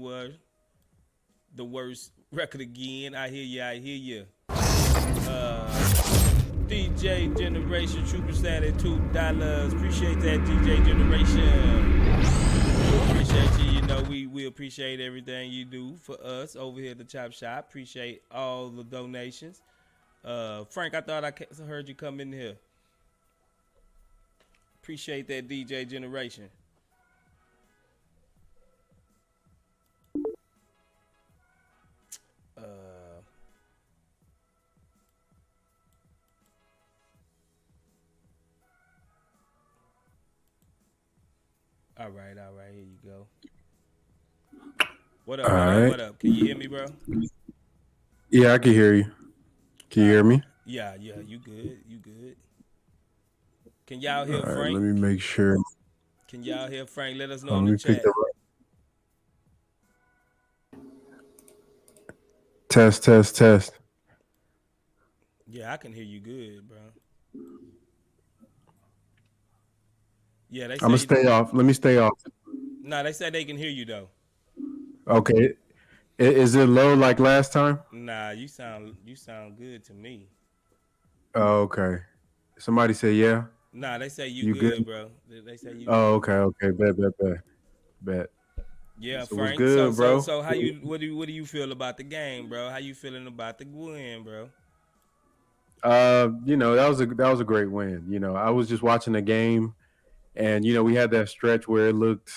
B: worst record again. I hear you. I hear you. DJ Generation Trooper Santa $2. Appreciate that, DJ Generation. Appreciate you. You know we appreciate everything you do for us over here at the Chop Shop. Appreciate all the donations. Frank, I thought I heard you come in here. Appreciate that, DJ Generation. All right. Here you go. What up? What up? Can you hear me, bro?
C: Yeah, I can hear you. Can you hear me?
B: Yeah. You good? Can y'all hear Frank?
C: Let me make sure.
B: Can y'all hear Frank? Let us know in the chat.
C: Test.
B: Yeah, I can hear you good, bro. Yeah, they say
C: I'm gonna stay off. Let me stay off.
B: Nah, they said they can hear you though.
C: Okay. Is it low like last time?
B: Nah, you sound good to me.
C: Oh, okay. Somebody say yeah.
B: Nah, they say you good, bro. They say you.
C: Oh,
B: good.
C: okay. Bet.
B: Yeah,
C: so
B: Frank.
C: Good, bro.
B: So how you? What do you feel about the game, bro? How you feeling about the win, bro?
C: That was a great win. You know, I was just watching the game, and we had that stretch where it looked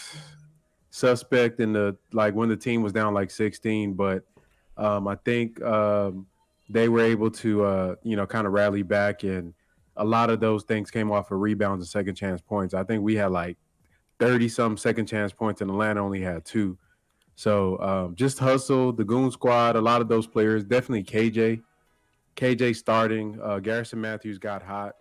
C: suspect in the when the team was down like 16, but I think they were able to kind of rally back, and a lot of those things came off of rebounds and second chance points. I think we had like 30 some second chance points, and Atlanta only had 2. So just hustle, the Goon Squad, a lot of those players, definitely KJ starting. Garrison Matthews got hot.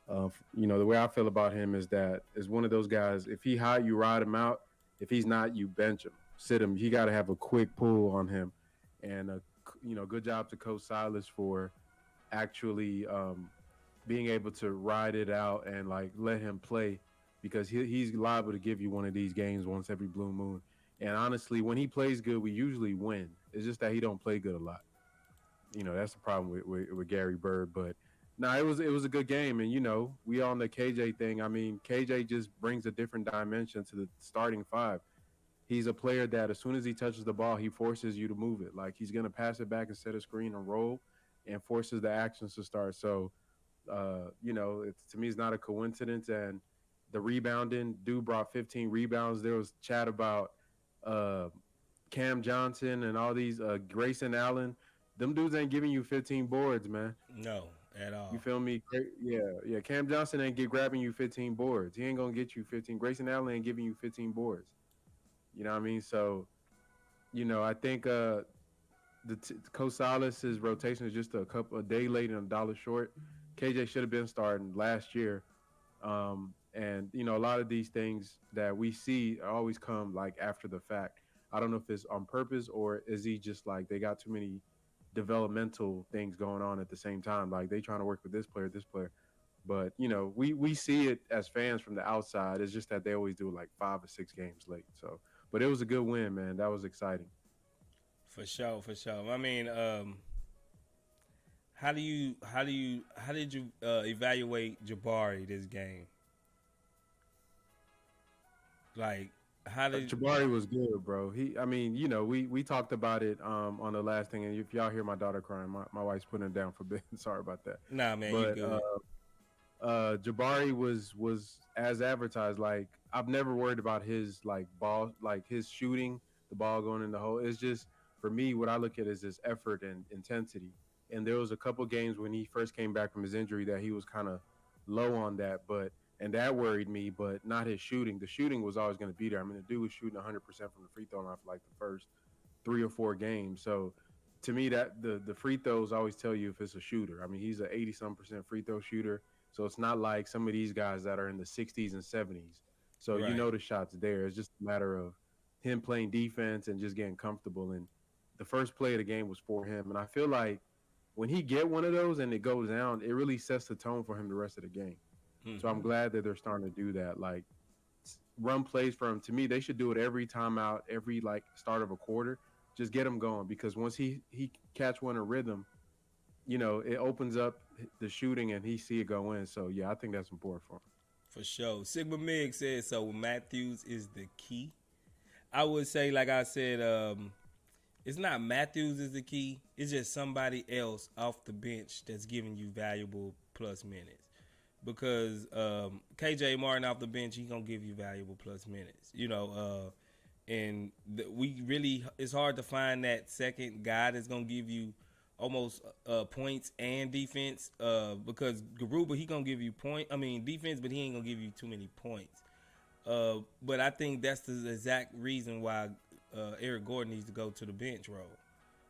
C: The way I feel about him is that is one of those guys. If he hot, you ride him out. If he's not, you bench him, sit him. You got to have a quick pull on him. And good job to Coach Silas for actually being able to ride it out and let him play, because he's liable to give you one of these games once every blue moon. And honestly, when he plays good, we usually win. It's just that he don't play good a lot. That's the problem with Gary Bird. But it was a good game. And we on the KJ thing. I mean, KJ just brings a different dimension to the starting 5. He's a player that as soon as he touches the ball, he forces you to move it. Like, he's gonna pass it back and set a screen and roll, and forces the actions to start. So to me, it's not a coincidence. And the rebounding, dude brought 15 rebounds. There was chat about Cam Johnson and all these Grayson Allen. Them dudes ain't giving you 15 boards, man.
B: No, at all.
C: You feel me? Yeah. Cam Johnson ain't grabbing you 15 boards. He ain't gonna get you 15. Grayson Allen ain't giving you 15 boards. You know what I mean? So, I think Coach Salas's rotation is just a day late and a dollar short. KJ should have been starting last year. And a lot of these things that we see always come like after the fact. I don't know if it's on purpose or is he just like they got too many developmental things going on at the same time. Like they trying to work with this player, this player. But we see it as fans from the outside. It's just that they always do it like 5 or 6 games late. So, but it was a good win, man. That was exciting.
B: For sure, for sure. I mean, how did you evaluate Jabari this game? Like, how did
C: Jabari was good, bro. I mean, we talked about it on the last thing, and if y'all hear my daughter crying, my wife's putting it down for bed. Sorry about that.
B: Nah, man, you
C: But
B: good.
C: Jabari was as advertised. Like I've never worried about his like ball, like his shooting, the ball going in the hole. It's just for me, what I look at is his effort and intensity. And there was a couple games when he first came back from his injury that he was kind of low on that, and that worried me. But not his shooting. The shooting was always going to be there. I mean, the dude was shooting 100% from the free throw line for like the first 3 or 4 games. So to me, that the free throws always tell you if it's a shooter. I mean, he's an 80-some% free throw shooter. So it's not like some of these guys that are in the 60s and 70s. So
B: Right.
C: the shot's there. It's just a matter of him playing defense and just getting comfortable. And the first play of the game was for him. And I feel like when he get one of those and it goes down, it really sets the tone for him the rest of the game. So I'm
B: Mm-hmm.
C: glad that they're starting to do that. Like run plays for him. To me, they should do it every timeout, every like start of a quarter. Just get him going because once he catch one in rhythm, it opens up the shooting and he see it go in. So yeah, I think that's important for him.
B: For sure. Sigma Mig says so. Matthews is the key. I would say, like I said, it's not Matthews is the key. It's just somebody else off the bench that's giving you valuable plus minutes. Because KJ Martin off the bench, he gonna give you valuable plus minutes. And we really it's hard to find that second guy that's gonna give you almost points and defense. Because Garuba he gonna give you defense, but he ain't gonna give you too many points. But I think that's the exact reason why Eric Gordon needs to go to the bench role.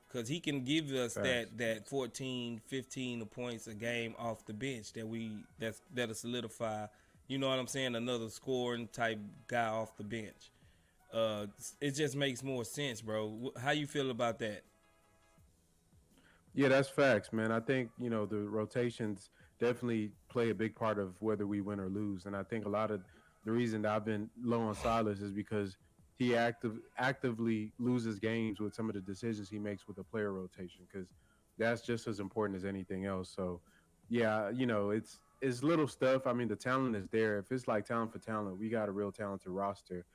B: Because he can give us
C: Facts.
B: that 14, 15 points a game off the bench that'll solidify, you know what I'm saying, another scoring type guy off the bench. It just makes more sense, bro. How you feel about that?
C: Yeah, that's facts, man. I think, the rotations definitely play a big part of whether we win or lose. And I think a lot of the reason that I've been low on Silas is because he actively loses games with some of the decisions he makes with the player rotation because that's just as important as anything else. So, yeah, it's little stuff. I mean, the talent is there. If it's like talent for talent, we got a real talented roster.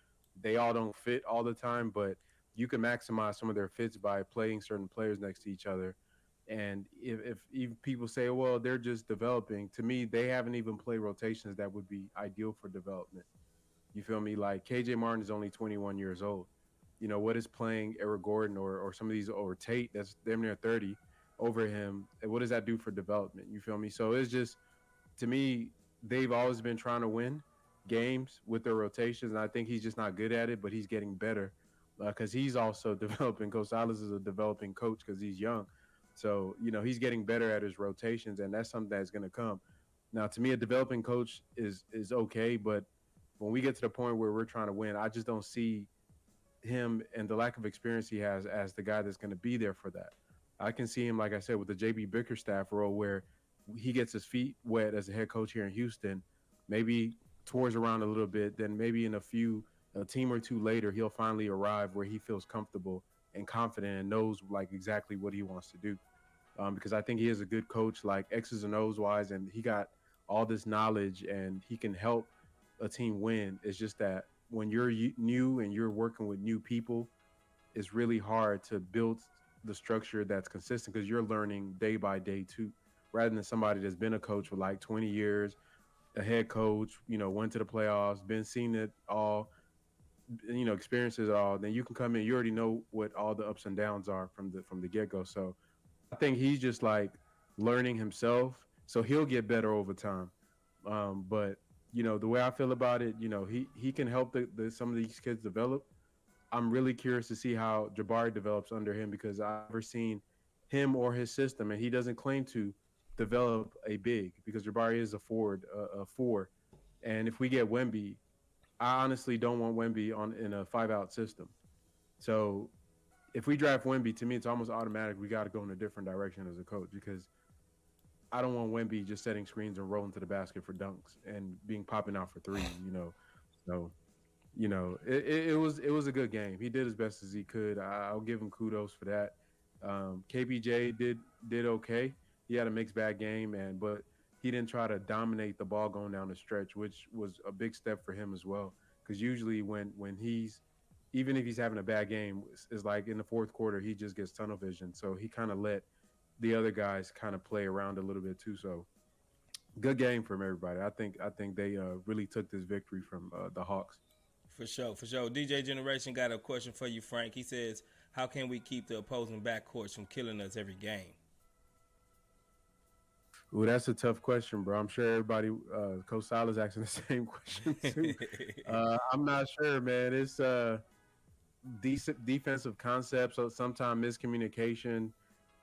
C: They all don't fit all the time, but you can maximize some of their fits by playing certain players next to each other. And if even people say, well, they're just developing, to me, they haven't even played rotations that would be ideal for development. You feel me? Like KJ Martin is only 21 years old. What is playing Eric Gordon or some of these or Tate that's damn near 30 over him? What does that do for development? You feel me? So it's just to me, they've always been trying to win games with their rotations, and I think he's just not good at it, but he's getting better because he's also developing. Coach Silas is a developing coach because he's young, so he's getting better at his rotations, and that's something that's going to come. Now, to me, a developing coach is okay, but when we get to the point where we're trying to win, I just don't see him and the lack of experience he has as the guy that's going to be there for that. I can see him, like I said, with the JB Bickerstaff role where he gets his feet wet as a head coach here in Houston, maybe tours around a little bit, then maybe in a team or two later, he'll finally arrive where he feels comfortable and confident and knows like exactly what he wants to do. Because I think he is a good coach, like X's and O's wise, and he got all this knowledge and he can help a team win. It's just that when you're new and you're working with new people, it's really hard to build the structure that's consistent because you're learning day by day too, rather than somebody that's been a coach for like 20 years, a head coach, went to the playoffs, been seen it all, experiences it all. Then you can come in, you already know what all the ups and downs are from the get go. So I think he's just like learning himself, so he'll get better over time. But the way I feel about it, he can help some of these kids develop. I'm really curious to see how Jabari develops under him because I've never seen him or his system, and he doesn't claim to develop a big because Jabari is a forward, a four. And if we get Wemby, I honestly don't want Wemby on in a 5-out system. So if we draft Wemby, to me, it's almost automatic. We got to go in a different direction as a coach because I don't want Wemby just setting screens and rolling to the basket for dunks and being popping out for threes. So it was a good game. He did as best as he could. I'll give him kudos for that. KBJ did okay. He had a mixed bag game, but he didn't try to dominate the ball going down the stretch, which was a big step for him as well. Because usually when he's even if he's having a bad game, is like in the fourth quarter he just gets tunnel vision. So he kind of let the other guys kind of play around a little bit too. So good game from everybody. I think they really took this victory from the Hawks.
B: For sure, for sure. DJ Generation got a question for you, Frank. He says, "How can we keep the opposing backcourts from killing us every game?"
C: Well, that's a tough question, bro. I'm sure everybody, Coach Silas asking the same question too. I'm not sure, man. It's decent defensive concepts, so sometimes miscommunication.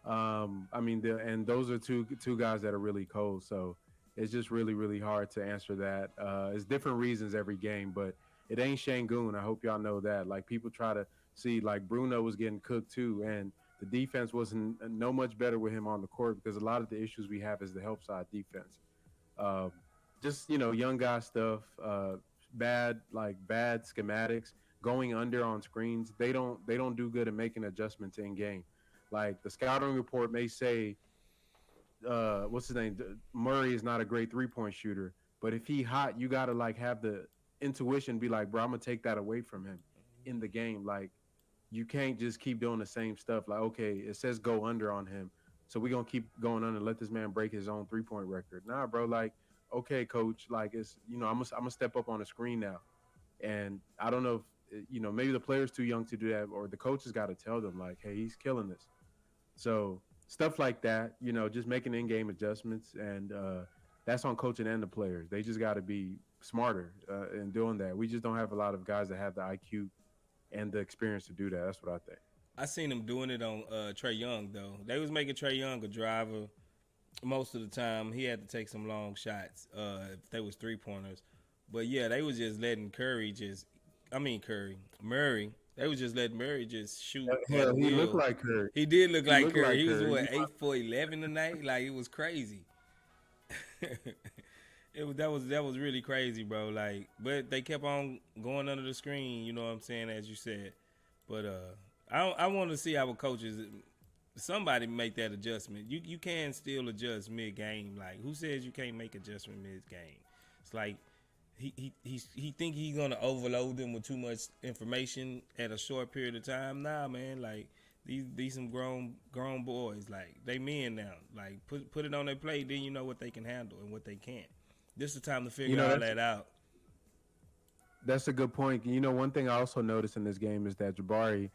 C: I mean, and those are two guys that are really cold, so it's just really really hard to answer that. It's different reasons every game, but it ain't Shangoon. I hope y'all know that. Like people try to see, like Bruno was getting cooked too, and the defense wasn't no much better with him on the court because a lot of the issues we have is the help side defense. Uh, just young guy stuff, bad schematics, going under on screens. They don't do good at making adjustments in game. Like the scouting report may say, what's his name? Murray is not a great 3-point shooter, but if he hot, you gotta like have the intuition, be like, bro, I'm gonna take that away from him in the game. Like you can't just keep doing the same stuff. Like, okay, it says go under on him, so we're gonna keep going under and let this man break his own 3-point record. Nah, bro, like, okay, coach, like it's I'm gonna step up on the screen now. And I don't know if maybe the player's too young to do that, or the coach has got to tell them like, hey, he's killing this. So stuff like that, just making in-game adjustments, and that's on coaching and the players. They just got to be smarter in doing that. We just don't have a lot of guys that have the IQ and the experience to do that. That's what I think.
B: I seen them doing it on Trey Young though. They was making Trey Young a driver most of the time. He had to take some long shots if they was 3-pointers. But yeah, they was just letting Murray. They was just letting Murray just shoot.
C: Hell, he looked like Curry.
B: He did look like Curry.
C: Like
B: he was
C: Curry.
B: what 8 for 11 tonight. Like it was crazy. That was really crazy, bro. Like, but they kept on going under the screen. You know what I'm saying, as you said. But I want to see our coaches. Somebody make that adjustment. You can still adjust mid game. Like, who says you can't make adjustment mid game? It's like he think he's gonna overload them with too much information at a short period of time. Nah, man. Like these some grown boys. Like they men now. Like put it on their plate. Then you know what they can handle and what they can't. This is the time to figure all that out.
C: That's a good point. One thing I also noticed in this game is that Jabari,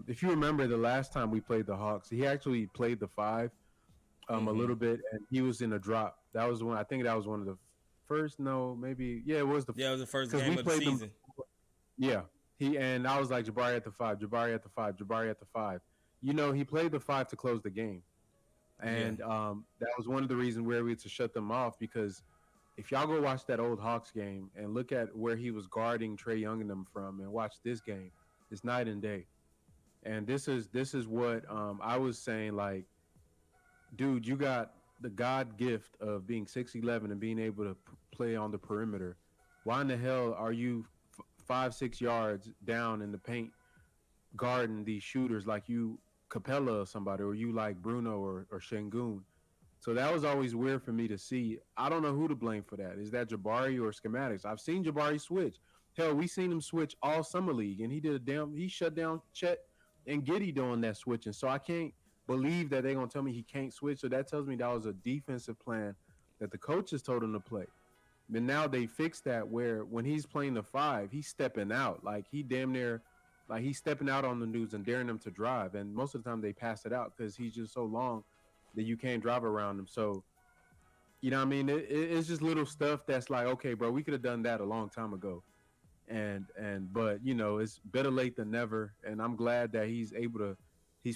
C: if you remember the last time we played the Hawks, he actually played the 5 a little bit, and he was in a drop. That was one. I think that was one of the first. No, maybe it was the.
B: Yeah, it was the first game of the season.
C: Yeah, and I was like Jabari at the 5, Jabari at the 5, Jabari at the 5. He played the 5 to close the game, and that was one of the reasons where we had to shut them off because. If y'all go watch that old Hawks game and look at where he was guarding Trey Young and them from, and watch this game, it's night and day. And this is what I was saying. Like, dude, you got the God gift of being 6'11" and being able to play on the perimeter. Why in the hell are you 5-6 yards down in the paint guarding these shooters like you Capella or somebody, or you like Bruno or Şengün? So that was always weird for me to see. I don't know who to blame for that. Is that Jabari or schematics? I've seen Jabari switch. Hell, we seen him switch all summer league, and he shut down Chet and Giddey doing that switching. So I can't believe that they're gonna tell me he can't switch. So that tells me that was a defensive plan that the coaches told him to play. But now they fixed that where when he's playing the 5, he's stepping out. Like he damn near, like he's stepping out on the dudes and daring them to drive. And most of the time they pass it out because he's just so long that you can't drive around him. So, what I mean? It's just little stuff that's like, okay, bro, we could have done that a long time ago. But it's better late than never, and I'm glad that he's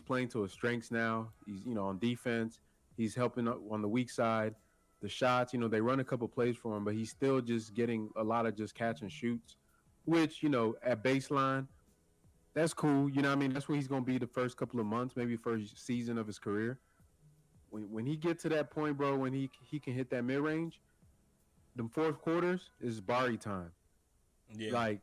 C: playing to his strengths now. He's on defense, he's helping on the weak side. The shots, they run a couple plays for him, but he's still just getting a lot of just catch and shoots, which at baseline, that's cool. What I mean, that's where he's going to be the first couple of months, maybe first season of his career. When he get to that point, bro, when he can hit that mid range, the fourth quarters is Bari time.
B: Yeah.
C: Like,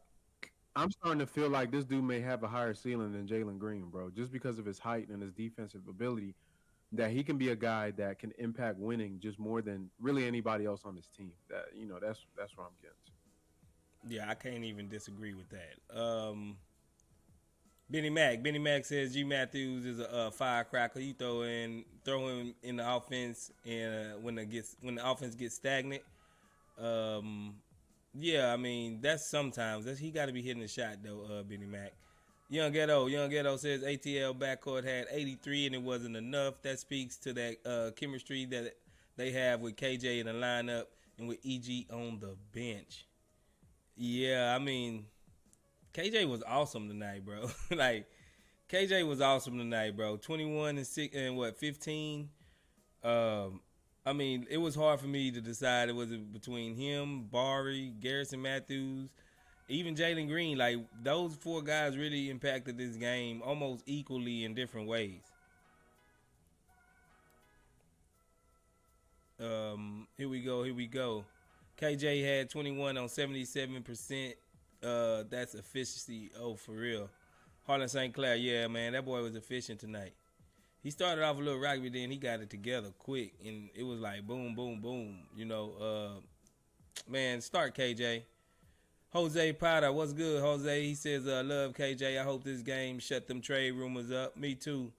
C: I'm starting to feel like this dude may have a higher ceiling than Jalen Green, bro, just because of his height and his defensive ability. That he can be a guy that can impact winning just more than really anybody else on his team. That's where I'm getting to.
B: Yeah, I can't even disagree with that. Benny Mac says G Matthews is a firecracker. You throw him in the offense, and when the offense gets stagnant, yeah, I mean that's sometimes he got to be hitting the shot though. Benny Mac. Young Ghetto says ATL backcourt had 83 and it wasn't enough. That speaks to that chemistry that they have with KJ in the lineup and with EG on the bench. Yeah, I mean, KJ was awesome tonight, bro. Like, KJ was awesome tonight, bro. 21 and 6 and 15. I mean, it was hard for me to decide. It was between him, Bari, Garrison Matthews, even Jalen Green. Like, those four guys really impacted this game almost equally in different ways. Here we go. KJ had 21 on 77%. That's efficiency. Oh, for real. Harlan St. Clair, yeah, man, that boy was efficient tonight. He started off a little rocky, but then he got it together quick, and it was like boom, boom, boom. Man, start KJ. Jose Potter, what's good, Jose? He says, love KJ. I hope this game shut them trade rumors up. Me too.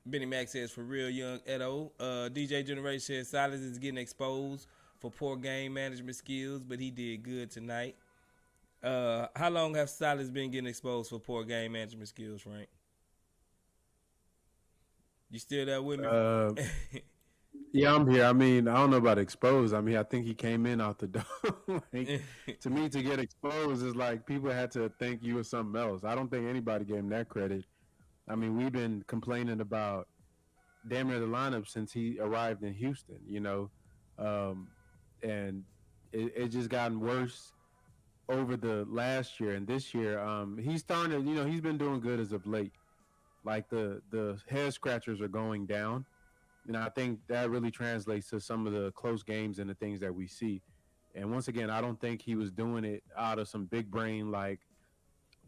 B: Benny Mac says, for real, young Edo. DJ Generation says, Silas is getting exposed for poor game management skills, but he did good tonight. How long have Silas been getting exposed for poor game management skills, Frank? You still there with me?
C: Yeah, I'm here. I mean, I don't know about exposed. I mean, I think he came in out the door. Like, to me, to get exposed is like people had to think you were something else. I don't think anybody gave him that credit. I mean, we've been complaining about damn near the lineup since he arrived in Houston, and it just gotten worse over the last year and this year. He's starting to, he's been doing good as of late. Like the head scratchers are going down. And I think that really translates to some of the close games and the things that we see. And once again, I don't think he was doing it out of some big brain, like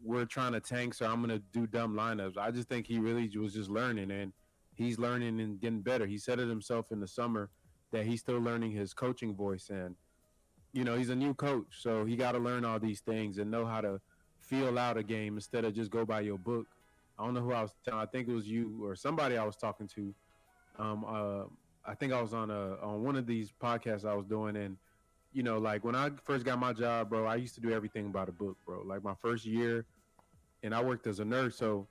C: we're trying to tank, so I'm going to do dumb lineups. I just think he really was just learning, and he's learning and getting better. He said it himself in the summer that he's still learning his coaching voice. And, he's a new coach, so he got to learn all these things and know how to feel out a game instead of just go by your book. I don't know who I was telling. I think it was you or somebody I was talking to. I think I was on one of these podcasts I was doing, and like when I first got my job, bro, I used to do everything by the book, bro. Like my first year, and I worked as a nurse, so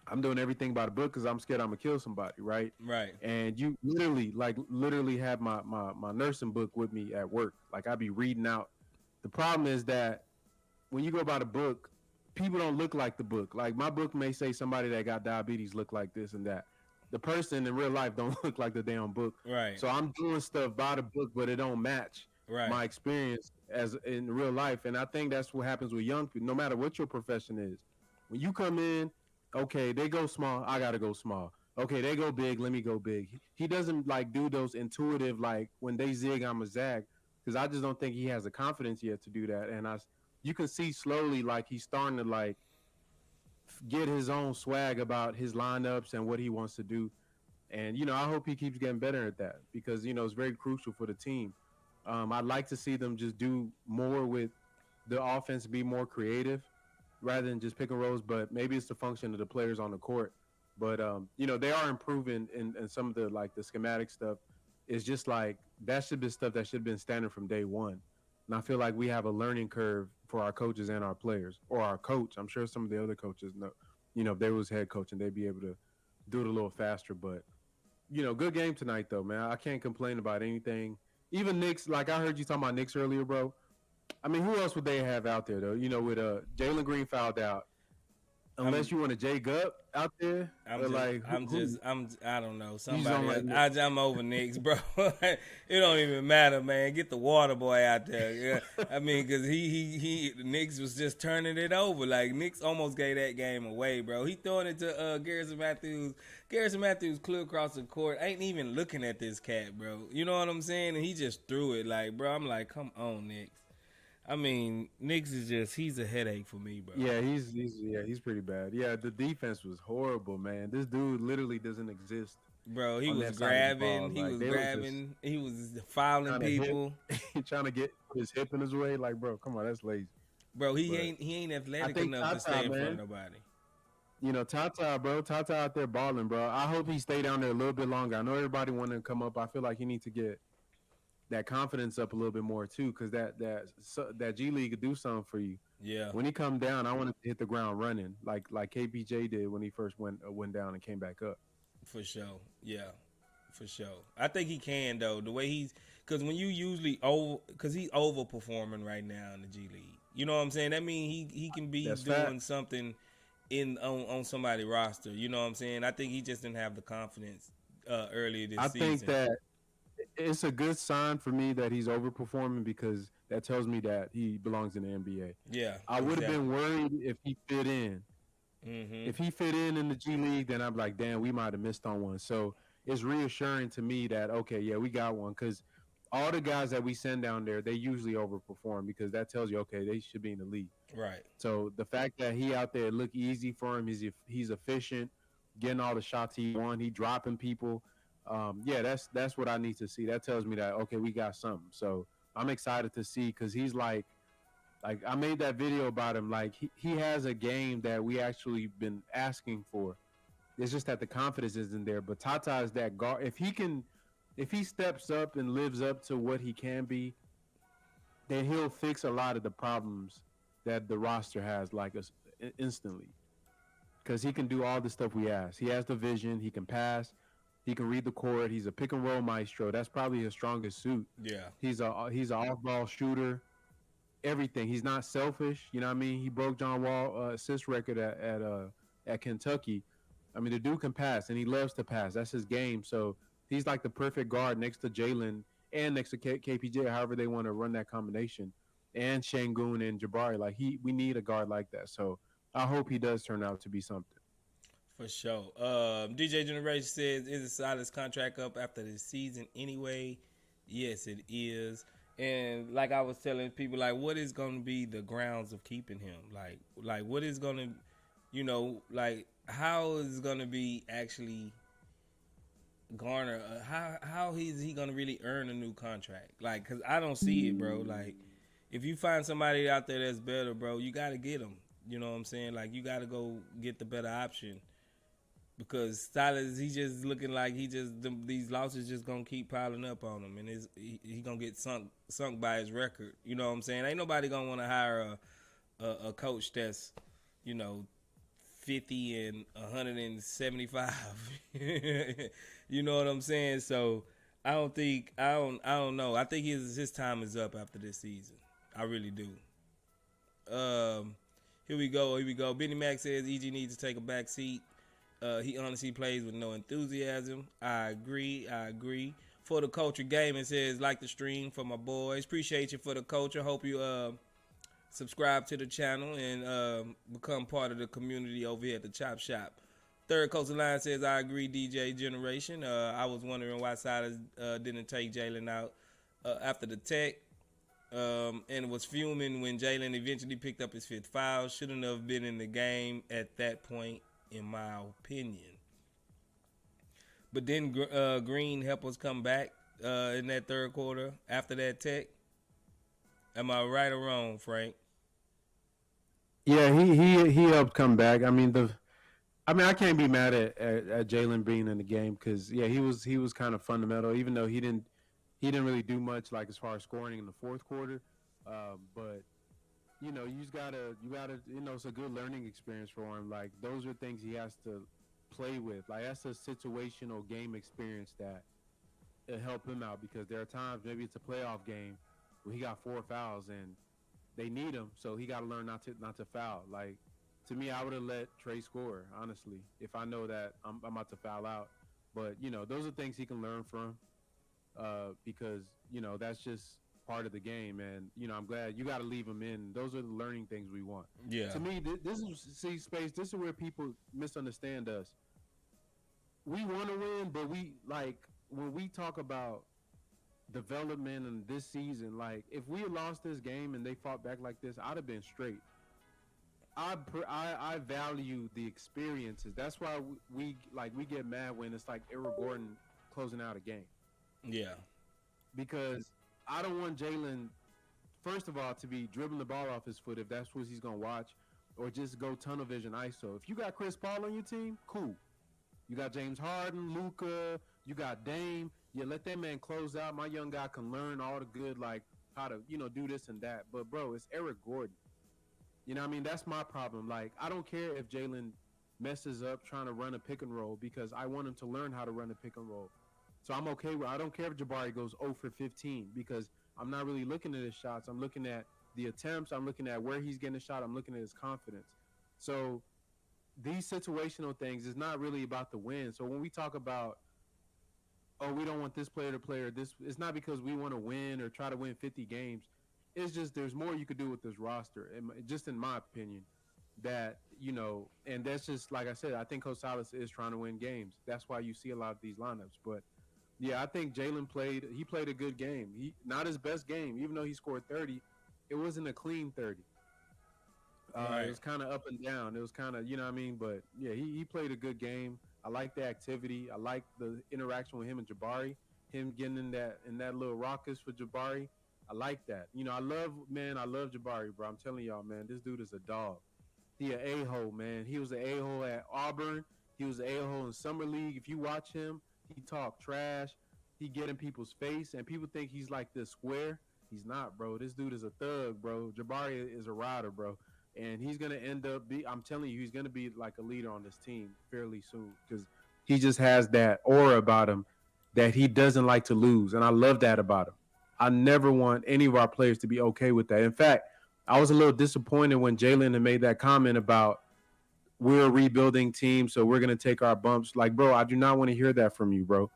C: I'm doing everything by the book because I'm scared I'm gonna kill somebody, right?
B: Right.
C: And you literally have my nursing book with me at work. Like I be reading out. The problem is that when you go by the book, people don't look like the book. Like my book may say somebody that got diabetes look like this and that. The person in real life don't look like the damn book.
B: Right.
C: So I'm doing stuff by the book, but it don't match my experience as in real life. And I think that's what happens with young people, no matter what your profession is. When you come in, okay, they go small, I gotta go small. Okay, they go big, let me go big. He doesn't like do those intuitive, like when they zig, I'm a zag, because I just don't think he has the confidence yet to do that. And you can see slowly like he's starting to like get his own swag about his lineups and what he wants to do. And, I hope he keeps getting better at that because, it's very crucial for the team. I'd like to see them just do more with the offense, be more creative rather than just pick and rolls. But maybe it's the function of the players on the court. But, they are improving in some of the, like, the schematic stuff. It's just like that should be stuff that should have been standard from day one. And I feel like we have a learning curve for our coaches and our players, or our coach. I'm sure some of the other coaches know, if they was head coaching, they'd be able to do it a little faster. But, good game tonight, though, man. I can't complain about anything. Even Knicks, like I heard you talking about Knicks earlier, bro. I mean, who else would they have out there though? You know, with Jalen Green fouled out. Unless
B: I'm
C: you want to J Gup out there, or like who?
B: I don't know,
C: You just don't
B: somebody
C: like
B: else.
C: Nick.
B: I'm over Knicks, bro. It don't even matter, man. Get the water boy out there. Yeah. I mean, because Knicks was just turning it over. Like, Knicks almost gave that game away, bro. He throwing it to Garrison Matthews. Garrison Matthews clear across the court. Ain't even looking at this cat, bro. You know what I'm saying? And he just threw it. Like, bro, I'm like, come on, Knicks. I mean, Knicks is he's a headache for me, bro.
C: Yeah, he's pretty bad. Yeah, the defense was horrible, man. This dude literally doesn't exist
B: Bro, he
C: on
B: was
C: that side of the ball.
B: grabbing, he
C: Like
B: was
C: they was just
B: grabbing, he was fouling
C: trying to hit,
B: people.
C: trying to get his hip in his way. Like, bro, come on, that's lazy.
B: Bro,
C: But
B: he ain't
C: I
B: athletic
C: think
B: enough to
C: Tata,
B: stay in front of
C: man.
B: nobody.
C: You know, Tata, bro, Tata out there balling, bro. I hope he stay down there a little bit longer. I know everybody wanted to come up. I feel like he needs to get that confidence up a little bit more too, because that G League could do something for you.
B: Yeah,
C: When he come down, I want to hit the ground running, like KPJ did when he first went down and came back up.
B: for sure. Yeah, for sure. I think he can though. The way because when you usually because he's overperforming right now in the G League. You know what I'm saying? That means he can be
C: That's
B: doing
C: fact.
B: something on somebody's roster. You know what I'm saying? I think he just didn't have the confidence earlier this
C: I think
B: season.
C: that it's a good sign for me that he's overperforming because that tells me that he belongs in the NBA.
B: Yeah,
C: I would have been
B: exactly.
C: worried if he fit in.
B: Hmm.
C: If he fit in the G League, then I'm like, damn, we might have missed on one. So it's reassuring to me that okay, yeah, we got one because all the guys that we send down there, they usually overperform because that tells you okay, they should be in the league.
B: Right.
C: So the fact that he out there look easy for him, he's efficient, getting all the shots he won, he dropping people. Yeah, that's what I need to see. That tells me that okay, we got something. So I'm excited to see because he's like I made that video about him. Like he has a game that we actually been asking for. It's just that the confidence isn't there. But Tata is that guard. If he steps up and lives up to what he can be, then he'll fix a lot of the problems that the roster has, like us instantly. Because he can do all the stuff we ask. He has the vision. He can pass. He can read the court. He's a pick and roll maestro. That's probably his strongest suit.
B: Yeah.
C: He's an off ball shooter. Everything. He's not selfish. You know what I mean? He broke John Wall assist record at Kentucky. I mean, the dude can pass and he loves to pass. That's his game. So he's like the perfect guard next to Jalen and next to KPJ, however they want to run that combination, and Shangun and Jabari. Like we need a guard like that. So I hope he does turn out to be something.
B: For sure. DJ Generation says, is Silas' contract up after this season anyway? Yes, it is. And like I was telling people, like, what is going to be the grounds of keeping him? Like what is going to, like, how is going to be actually garner? How is he going to really earn a new contract? Like, because I don't see it, bro. Like, if you find somebody out there that's better, bro, you got to get him. You know what I'm saying? Like, you got to go get the better option. Because Silas, he just looking like these losses just gonna keep piling up on him, and he gonna get sunk by his record. You know what I'm saying? Ain't nobody gonna want to hire a coach that's, you know, 50 and 175. You know what I'm saying? So I don't know. I think his time is up after this season. I really do. Here we go. Benny Mac says EG needs to take a back seat. He honestly plays with no enthusiasm. I agree. For the culture game, it says like the stream for my boys. Appreciate you for the culture. Hope you subscribe to the channel and become part of the community over here at the Chop Shop. Third Coastal Line says I agree. DJ Generation. I was wondering why Silas didn't take Jalen out after the tech. And was fuming when Jalen eventually picked up his fifth foul. Shouldn't have been in the game at that point, in my opinion. But then Green helped us come back in that third quarter after that tech. Am I right or wrong, Frank?
C: Yeah, he helped come back. I can't be mad at Jalen being in the game because yeah, he was kind of fundamental, even though he didn't really do much like as far as scoring in the fourth quarter. But you gotta it's a good learning experience for him. Like those are things he has to play with. Like that's a situational game experience that it'll help him out because there are times maybe it's a playoff game where he got 4 fouls and they need him, so he got to learn not to foul. Like to me, I would have let Trey score honestly if I know that I'm about to foul out. But those are things he can learn from because that's just part of the game, and I'm glad you got to leave him in. Those are the learning things we want.
B: Yeah.
C: To me, this is space. This is where people misunderstand us. We want to win, but we like when we talk about development and this season. Like if we had lost this game and they fought back like this, I'd have been straight. I value the experiences. That's why we get mad when it's like Eric Gordon closing out a game.
B: Yeah.
C: Because I don't want Jalen, first of all, to be dribbling the ball off his foot if that's what he's gonna watch, or just go tunnel vision ISO. If you got Chris Paul on your team, cool. You got James Harden, Luka, you got Dame. Yeah, let that man close out. My young guy can learn all the good, like how to do this and that. But bro, it's Eric Gordon. You know what I mean? That's my problem. Like, I don't care if Jalen messes up trying to run a pick and roll because I want him to learn how to run a pick and roll. So I'm okay with I don't care if Jabari goes 0 for 15 because I'm not really looking at his shots. I'm looking at the attempts. I'm looking at where he's getting a shot. I'm looking at his confidence. So these situational things is not really about the win. So when we talk about, oh, we don't want this player to play or this, it's not because we want to win or try to win 50 games. It's just there's more you could do with this roster, just in my opinion, that, and that's just, like I said, I think Coach Silas is trying to win games. That's why you see a lot of these lineups. But, yeah, I think Jalen played a good game. Not his best game. Even though he scored 30, it wasn't a clean 30.
B: Right.
C: It was kind of up and down. It was kind of, you know what I mean? But, yeah, he played a good game. I like the activity. I like the interaction with him and Jabari, him getting in that little raucous for Jabari. I like that. I love Jabari, bro. I'm telling y'all, man, this dude is a dog. He an a-hole, man. He was an a-hole at Auburn. He was an a-hole in Summer League. If you watch him, he talk trash. He get in people's face, and people think he's like this square. He's not, bro. This dude is a thug, bro. Jabari is a rider, bro. And he's going to end up I'm telling you, he's going to be like a leader on this team fairly soon because he just has that aura about him that he doesn't like to lose, and I love that about him. I never want any of our players to be okay with that. In fact, I was a little disappointed when Jalen had made that comment about we're a rebuilding team, so we're going to take our bumps. Like, bro, I do not want to hear that from you, bro.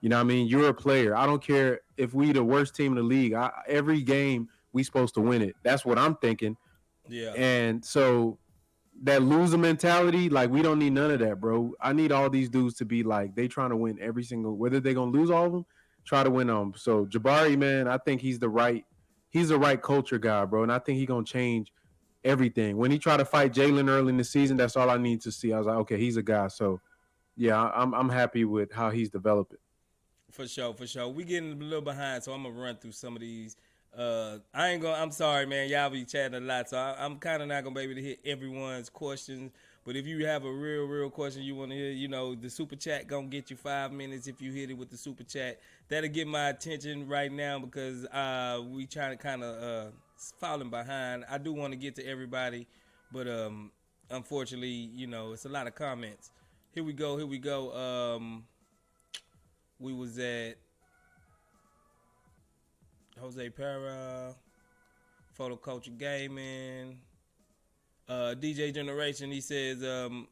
C: You know what I mean? You're a player. I don't care if we the worst team in the league. Every game, we supposed to win it. That's what I'm thinking.
B: Yeah.
C: And so that loser mentality, like, we don't need none of that, bro. I need all these dudes to be like, they trying to win every single, whether they're going to lose all of them, try to win them. So Jabari, man, I think he's the right culture guy, bro. And I think he's going to change everything. When he tried to fight Jalen early in the season, that's all I need to see. I was like, okay, he's a guy. So, yeah, I'm happy with how he's developing.
B: For sure. We getting a little behind, so I'm going to run through some of these. I'm sorry, man. Y'all be chatting a lot, so I'm kind of not going to be able to hit everyone's questions. But if you have a real question you want to hear, the super chat going to get you 5 minutes if you hit it with the super chat. That'll get my attention right now because we trying to kind of falling behind. I do want to get to everybody, but unfortunately, it's a lot of comments. Here we go. We was at Jose Para, Photo Culture Gaming, DJ Generation. He says,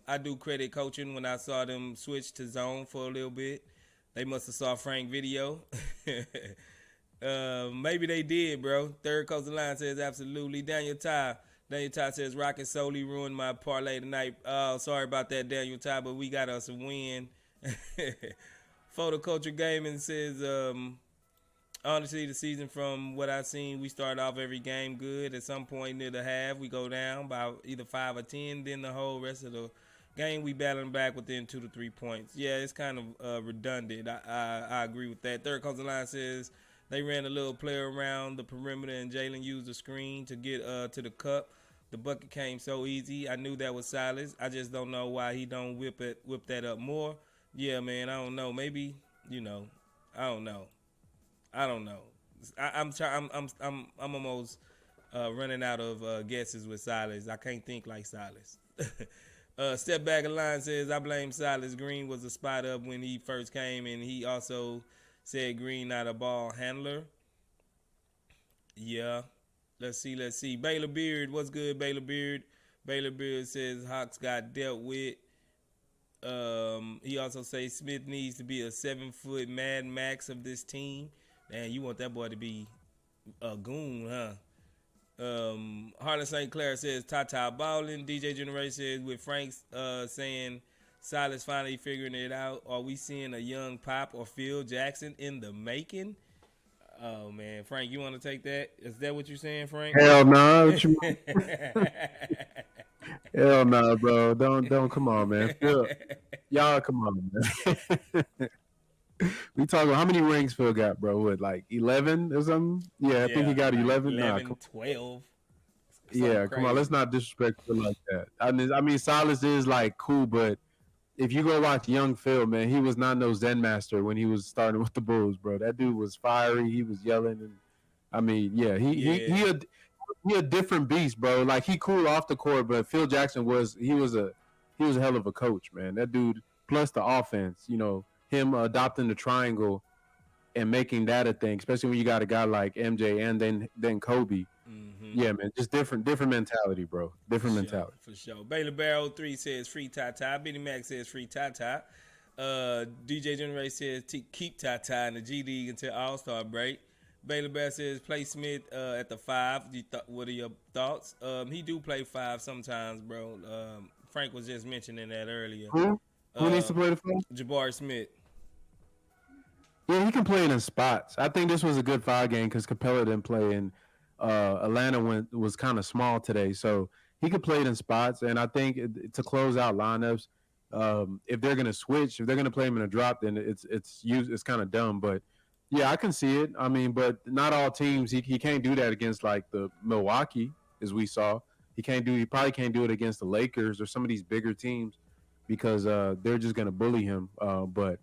B: I do credit coaching when I saw them switch to zone for a little bit. They must have saw Frank video. Maybe they did, bro. Third Coast Line says, absolutely. Daniel Ty says, Rocket solely ruined my parlay tonight. Sorry about that, Daniel Ty, but we got us a win. Photo Culture Gaming says, honestly, the season from what I've seen, we start off every game good. At some point near the half, we go down by either 5 or 10. Then the whole rest of the game, we battling back within 2 to 3 points. Yeah, it's kind of redundant. I agree with that. Third Coast Line says they ran a little play around the perimeter, and Jalen used the screen to get to the cup. The bucket came so easy. I knew that was Silas. I just don't know why he don't whip that up more. Yeah, man, I don't know. Maybe, I don't know. I'm almost running out of guesses with Silas. I can't think like Silas. Step Back Line says, I blame Silas. Green was a spot up when he first came, and he also said Green not a ball handler. Yeah. Let's see. Baylor Beard, what's good, Baylor Beard? Baylor Beard says Hawks got dealt with. He also says Smith needs to be a 7-foot Mad Max of this team. Man, you want that boy to be a goon, huh? Harlan St. Clair says Tata balling. DJ Generation says with Frank's saying Silas finally figuring it out. Are we seeing a young Pop or Phil Jackson in the making? Oh man, Frank, you want to take that? Is that what you're saying, Frank?
C: Hell no. What you Hell no, bro. Don't come on, man. Phil, y'all come on, man. We talking about how many rings Phil got, bro? What, like 11 or something? Yeah, I think he got 11.
B: 11, 12.
C: Yeah, come on. Let's not disrespect Phil like that. I mean, Silas is like cool, but if you go watch young Phil, man, he was not no Zen master when he was starting with the Bulls, bro. That dude was fiery. He was yelling, and I mean, yeah, he a different beast, bro. Like he cool off the court, but Phil Jackson was a hell of a coach, man. That dude, plus the offense, him adopting the triangle and making that a thing, especially when you got a guy like MJ and then Kobe. Mm-hmm. Yeah, man, just different mentality, bro. Different mentality.
B: For sure. Baylor Barrel 3 says free Tata. Benny Mac says free Tata. DJ Generation says keep Tata in the G League until All-Star break. Baylor Bear says play Smith at the 5. What are your thoughts? He do play 5 sometimes, bro. Frank was just mentioning that earlier.
C: Who needs to play the 5?
B: Jabari Smith.
C: Yeah, he can play in spots. I think this was a good 5 game because Capella didn't play, and Atlanta was kind of small today, so he could play it in spots. And I think to close out lineups, if they're gonna switch, if they're gonna play him in a drop, then it's kind of dumb. But yeah, I can see it. I mean, but not all teams. He can't do that against like the Milwaukee, as we saw. He probably can't do it against the Lakers or some of these bigger teams because they're just gonna bully him. But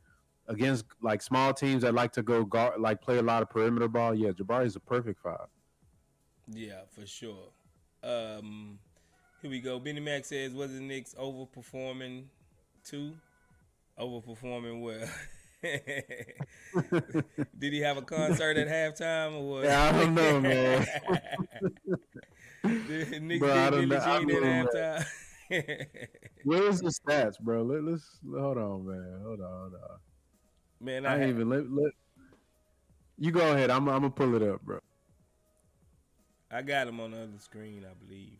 C: against like small teams that like to go guard, like play a lot of perimeter ball, yeah, Jabari is a perfect 5.
B: Yeah, for sure. Here we go. Benny Mac says, was the Knicks overperforming too? Overperforming well. Did he have a concert at halftime or what?
C: Yeah, I don't know, man.
B: Did Knicks did Billie Jean at halftime?
C: Where's the stats, bro? Let's hold on, man. Hold on.
B: Man,
C: I ain't even let you go ahead. I'm gonna pull it up, bro.
B: I got him on the other screen, I believe.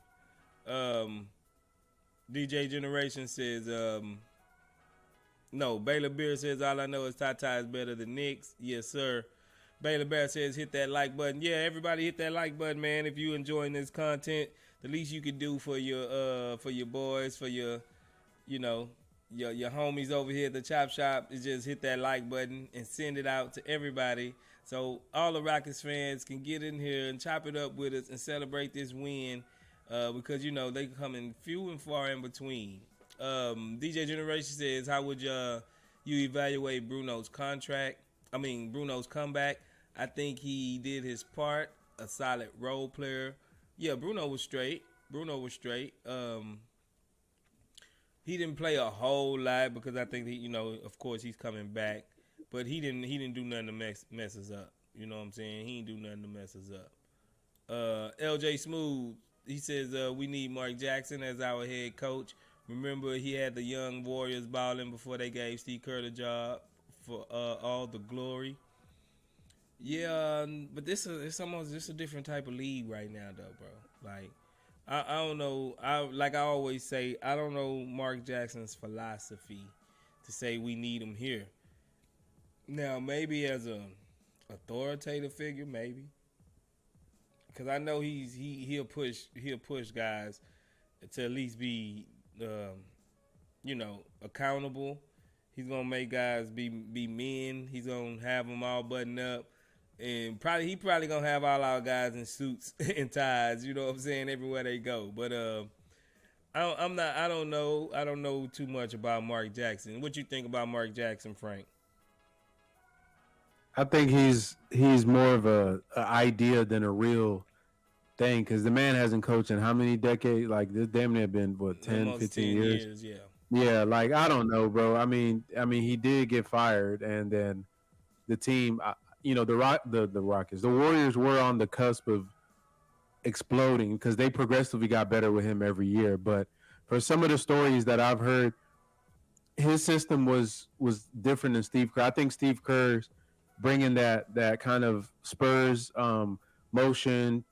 B: DJ Generation says, no, Baylor Bear says, all I know is Tata is better than Knicks. Yes, sir. Baylor Bear says, hit that like button. Yeah, everybody hit that like button, man. If you enjoying this content, the least you can do for your boys, for your homies over here at the Chop Shop is just hit that like button and send it out to everybody. So all the Rockets fans can get in here and chop it up with us and celebrate this win because, they coming few and far in between. DJ Generation says, how would you evaluate Bruno's comeback? I think he did his part, a solid role player. Yeah, Bruno was straight. He didn't play a whole lot because I think of course he's coming back. But he didn't do nothing to mess us up. You know what I'm saying? He didn't do nothing to mess us up. LJ Smooth, he says we need Mark Jackson as our head coach. Remember, he had the young Warriors balling before they gave Steve Kerr the job for all the glory. Yeah, but it's almost just a different type of league right now, though, bro. Like, I don't know. I always say, I don't know Mark Jackson's philosophy to say we need him here. Now, maybe as a authoritative figure, maybe, because I know he'll push guys to at least be accountable. He's gonna make guys be men. He's gonna have them all buttoned up, and he probably gonna have all our guys in suits and ties. You know what I'm saying? Everywhere they go, but I don't know too much about Mark Jackson. What you think about Mark Jackson, Frank?
C: I think he's more of a idea than a real thing because the man hasn't coached in how many decades? Like this damn near been 10, 15 years.
B: Yeah.
C: Yeah, like I don't know, bro. I mean, he did get fired, and then the team, the Rockets, the Warriors were on the cusp of exploding because they progressively got better with him every year. But for some of the stories that I've heard, his system was different than Steve Kerr. I think Steve Kerr's bringing that kind of Spurs motion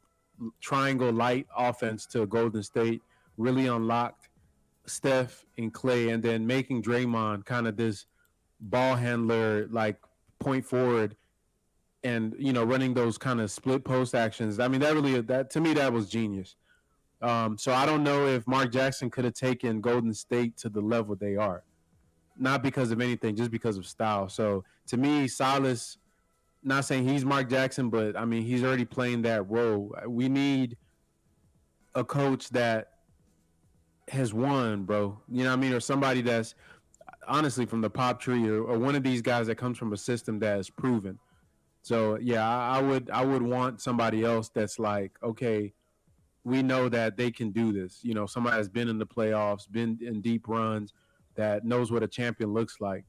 C: triangle light offense to Golden State really unlocked Steph and Clay, and then making Draymond kind of this ball handler, like point forward, and running those kind of split post actions. I mean, that to me that was genius. So I don't know if Mark Jackson could have taken Golden State to the level they are, not because of anything, just because of style. So to me, Silas, not saying he's Mark Jackson, but I mean he's already playing that role. We need a coach that has won, bro. You know what I mean? Or somebody that's honestly from the pop tree, or one of these guys that comes from a system that is proven. So yeah, I would want somebody else that's like, okay, we know that they can do this. Somebody that's been in the playoffs, been in deep runs, that knows what a champion looks like.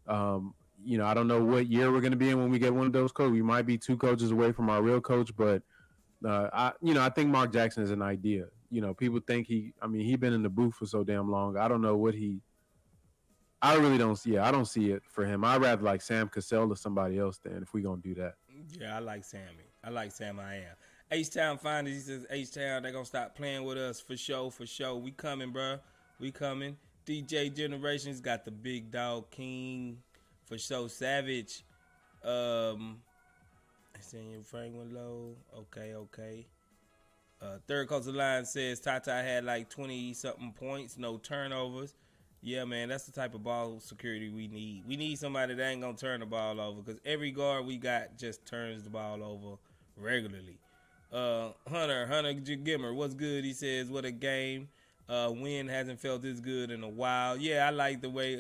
C: I don't know what year we're going to be in when we get one of those coaches. We might be two coaches away from our real coach, but I think Mark Jackson is an idea. People think he's been in the booth for so damn long. I don't know what I really don't see it. I don't see it for him. I'd rather like Sam Cassell or somebody else then if we're going to do that.
B: Yeah, I like Sammy. I like Sam I am. H-Town Finders, he says, H-Town, they're going to stop playing with us for sure, for sure. We coming, bro. We coming. DJ Generations got the big dog king for sure. Savage. I seen your Frank went low. Okay. Third Coastal Line says Tata had like 20-something points, no turnovers. Yeah, man, that's the type of ball security we need. We need somebody that ain't going to turn the ball over because every guard we got just turns the ball over regularly. Hunter Gimmer, what's good? He says, what a game. Win hasn't felt this good in a while. Yeah, I like the way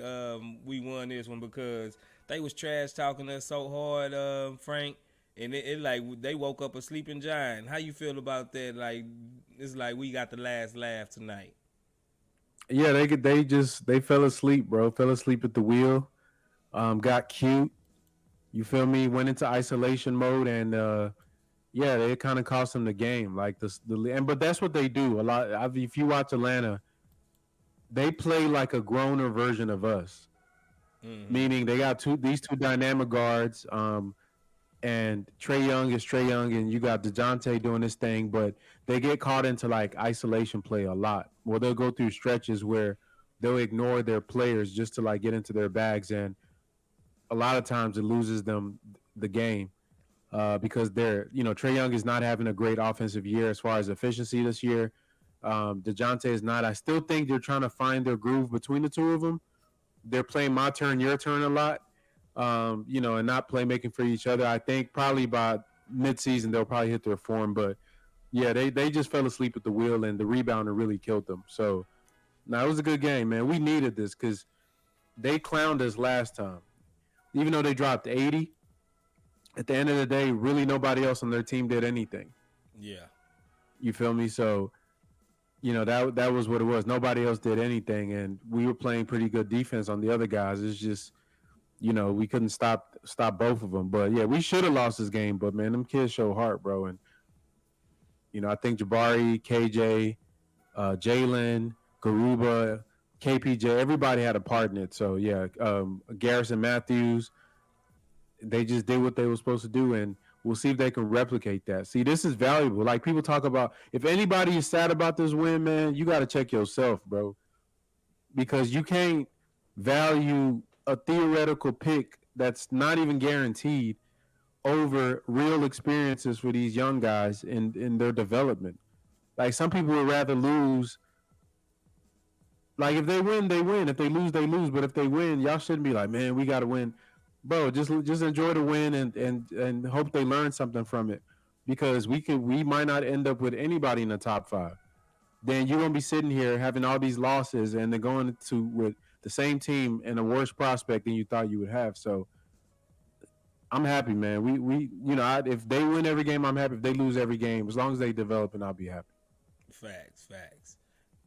B: we won this one because they was trash talking us so hard, Frank. And it like they woke up a sleeping giant. How you feel about that? Like it's like we got the last laugh tonight.
C: Yeah, they fell asleep, bro. Fell asleep at the wheel. Got cute. You feel me? Went into isolation mode, and yeah, it kind of cost them the game. Like but that's what they do a lot. If you watch Atlanta, they play like a growner version of us. Mm-hmm. Meaning they got these two dynamic guards. And Trae Young is Trae Young, and you got DeJounte doing this thing, but they get caught into like isolation play a lot. Well, they'll go through stretches where they'll ignore their players just to like get into their bags, and a lot of times it loses them the game because Trae Young is not having a great offensive year as far as efficiency this year. DeJounte is not. I still think they're trying to find their groove between the two of them. They're playing my turn, your turn a lot. And not playmaking for each other. I think probably by midseason they'll probably hit their form, but yeah, they just fell asleep at the wheel, and the rebounder really killed them. So, it was a good game, man. We needed this because they clowned us last time, even though they dropped 80. At the end of the day, really nobody else on their team did anything.
B: Yeah,
C: you feel me? So, that was what it was. Nobody else did anything, and we were playing pretty good defense on the other guys. It's just we couldn't stop both of them. But, yeah, we should have lost this game. But, man, them kids show heart, bro. And, I think Jabari, KJ, Jalen, Garuba, KPJ, everybody had a part in it. So, yeah, Garrison Matthews, they just did what they were supposed to do. And we'll see if they can replicate that. See, this is valuable. Like, people talk about, if anybody is sad about this win, man, you got to check yourself, bro. Because you can't value a theoretical pick that's not even guaranteed over real experiences for these young guys in their development. Like, some people would rather lose. Like, if they win, they win. If they lose, they lose. But if they win, y'all shouldn't be like, man, we got to win. Bro, just enjoy the win and hope they learn something from it. Because we might not end up with anybody in the top 5. Then you're going to be sitting here having all these losses and then going to with the same team and a worse prospect than you thought you would have. So I'm happy, man. We if they win every game, I'm happy. If they lose every game, as long as they develop, and I'll be happy.
B: Facts.